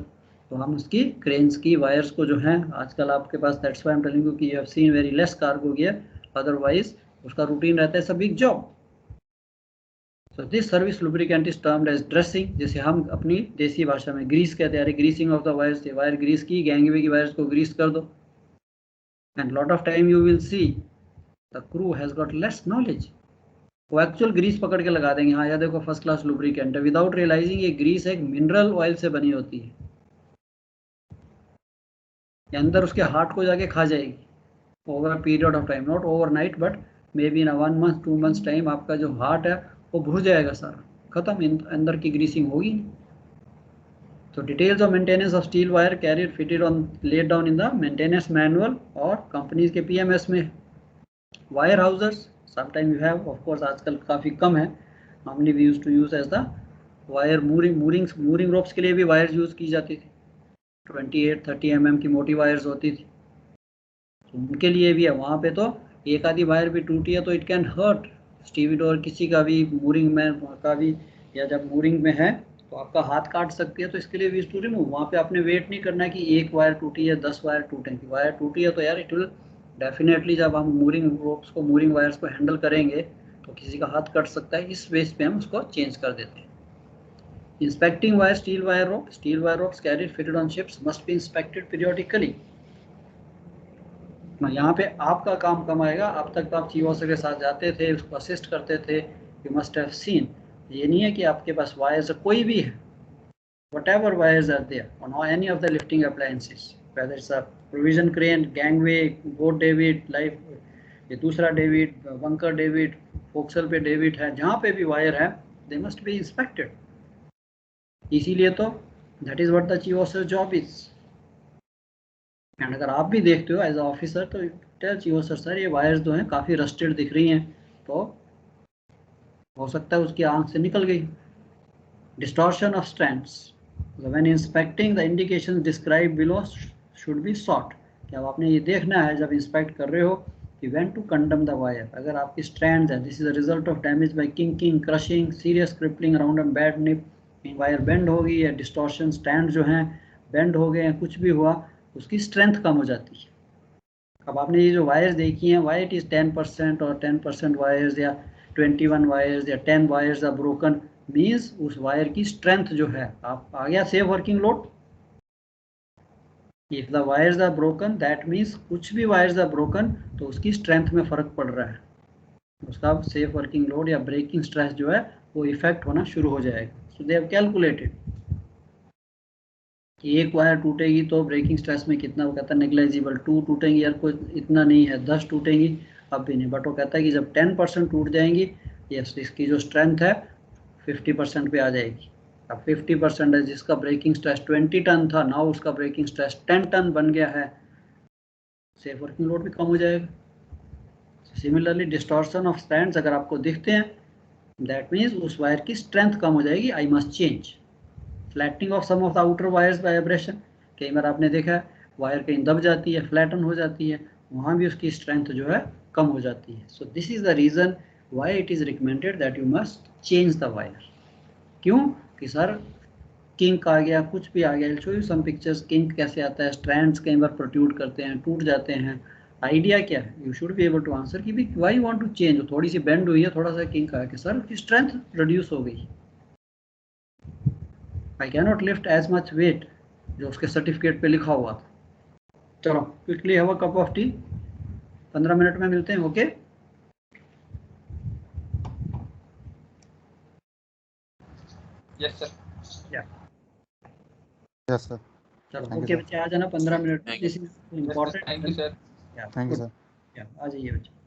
तो हम उसकी cranes की wires को जो है आजकल आपके पास, that's why I'm telling you कि you have seen very less cargo gear, otherwise उसका रूटीन रहता है, सब big job. So this service lubricant is termed as dressing, जैसे हम अपनी देसी भाषा में ग्रीस कहते हैं, greasing of the wires, wire grease की, गैंगवे की वायर्स को ग्रीस कर दो। And lot of time you will see the crew has got less knowledge, वो एक्चुअल ग्रीस पकड़ के लगा देंगे, हाँ यार देखो फर्स्ट क्लास लुब्रिकेंट है, विदाउट रियलाइजिंग ये ग्रीस एक मिनरल ऑयल से बनी होती है, ये अंदर उसके हार्ट को जाके खा जाएगी over period of time, not overnight but may be in 1 month 2 months time आपका जो हार्ट है वो भूल जाएगा सारा, खत्म, अंदर की ग्रीसिंग होगी। तो details of maintenance of steel wire carrier fitted on laid down in the maintenance manual और कंपनीज के पीएमएस में। Wire hawsers sometime you have, of course आजकल काफ़ी कम है, normally we use to use as the wire mooring ropes के लिए भी वायर्स यूज़ की जाती थी, 28-30 mm की मोटी वायर्स होती थी, तो उनके लिए भी है। वहाँ पे तो एक आधी वायर भी टूटी है तो इट कैन हर्ट स्टीविडोर किसी का भी, मूरिंग में का भी, या जब मूरिंग में है तो आपका हाथ काट सकती है, तो इसके लिए वी टू रिमूव। वहाँ पे आपने वेट नहीं करना है कि एक वायर टूटी है 10 वायर टूटेंगी, वायर टूटी है तो यार इट विल डेफिनेटली, जब हम मूरिंग रोप्स को मूरिंग वायर्स को हैंडल करेंगे तो किसी का हाथ कट सकता है, इस बेस पे हम उसको चेंज कर देते हैं। Inspecting wire steel wire ropes carried fitted on ships must be inspected periodically. यहाँ पे आपका काम कम आएगा, अब तक तो आप चीफ ऑफिसर के साथ जाते थे, उसको असिस्ट करते थे, यू मस्ट हैव सीन। ये नहीं है कि आपके पास वायर्स कोई भी है, whatever wires are there on any of the lifting appliances, whether it's a provision crane, gangway, boat David, life, ये दूसरा डेविड, बंकर डेविड, फोक्सल पे डेविड है, जहाँ पे भी वायर है they must be inspected। इसीलिए तो that is what the chief officer's job is। And अगर आप भी देखते हो एज अ ऑफिसर तो टेल चीफ ऑफिसर सर ये वायर्स जो हैं काफ़ी रस्टेड दिख रही हैं, तो हो सकता है उसकी आंख से निकल गई। Distortion of strands, when inspecting the indications describe below should be sought, क्या आपने ये देखना है जब इंस्पेक्ट कर रहे हो कि when to condemn the wire, अगर आपकी स्ट्रैंड्स है this is the result of damage by kinking, crushing, serious crippling around a bad nip, wire bend होगी या डिस्टॉर्शन स्टैंड जो हैं बेंड हो गए हैं, कुछ भी हुआ, उसकी स्ट्रेंथ कम हो जाती है। अब आपने ये जो वायर्स देखी हैं, वाई इट इज़ 10% और 10% वायर्स या 21 वायर्स या 10 वायर्स आर ब्रोकन, मीन्स उस वायर की स्ट्रेंथ जो है, आप आ गया safe working load. If the wires are broken that means कुछ भी वायर्स आर ब्रोकन तो उसकी स्ट्रेंथ में फ़र्क पड़ रहा है, उसका सेफ वर्किंग लोड या ब्रेकिंग स्ट्रेस जो है वो इफेक्ट होना शुरू हो जाएगा। सो दे हैव कैलकुलेटेड कि एक वायर टूटेगी तो ब्रेकिंग स्ट्रेस में कितना, वो कहता है नेग्लेजिबल, 2 टूटेंगी यार कोई इतना नहीं है, 10 टूटेंगी अब भी नहीं, बट वो कहता है कि जब 10% टूट जाएंगी यस इसकी जो स्ट्रेंथ है 50% पे आ जाएगी। अब 50% है, जिसका ब्रेकिंग स्ट्रेस 20 टन था नाउ उसका ब्रेकिंग स्ट्रेस 10 टन बन गया है, सेफ वर्किंग लोड भी कम हो जाएगा। सिमिलरली डिस्टॉर्शन ऑफ स्ट्रैंड्स अगर आपको दिखते हैं दैट मीन्स उस वायर की स्ट्रेंथ कम हो जाएगी, I must change. Flattening of some of the outer wires by abrasion, कई बार आपने देखा है वायर कहीं दब जाती है, फ्लैटन हो जाती है, वहाँ भी उसकी स्ट्रेंथ जो है कम हो जाती है। सो this is the reason why it is recommended that you must change the wire. क्यों कि सर किंक आ गया, कुछ भी आ गया, show you some pictures, kink कैसे आता है, स्ट्रैंड्स कई बार प्रोट्रूड करते हैं, टूट जाते हैं, आइडिया क्या है, you should be able to answer कि भी वाई वांट टू चेंज, थोड़ी सी बेंड हुई है, थोड़ा सा किंक आया कि सर उसकी स्ट्रेंथ रिड्यूस हो गई, I cannot lift as much weight जो उसके सर्टिफिकेट पे लिखा हुआ था। चलो quickly have a cup of tea, 15 minute में मिलते हैं, okay? Yes sir. Yes sir, चलो ओके बच्चे आ जाना 15 minute, this is important. Thank you sir. Thank you sir. आ जाइए बच्चे।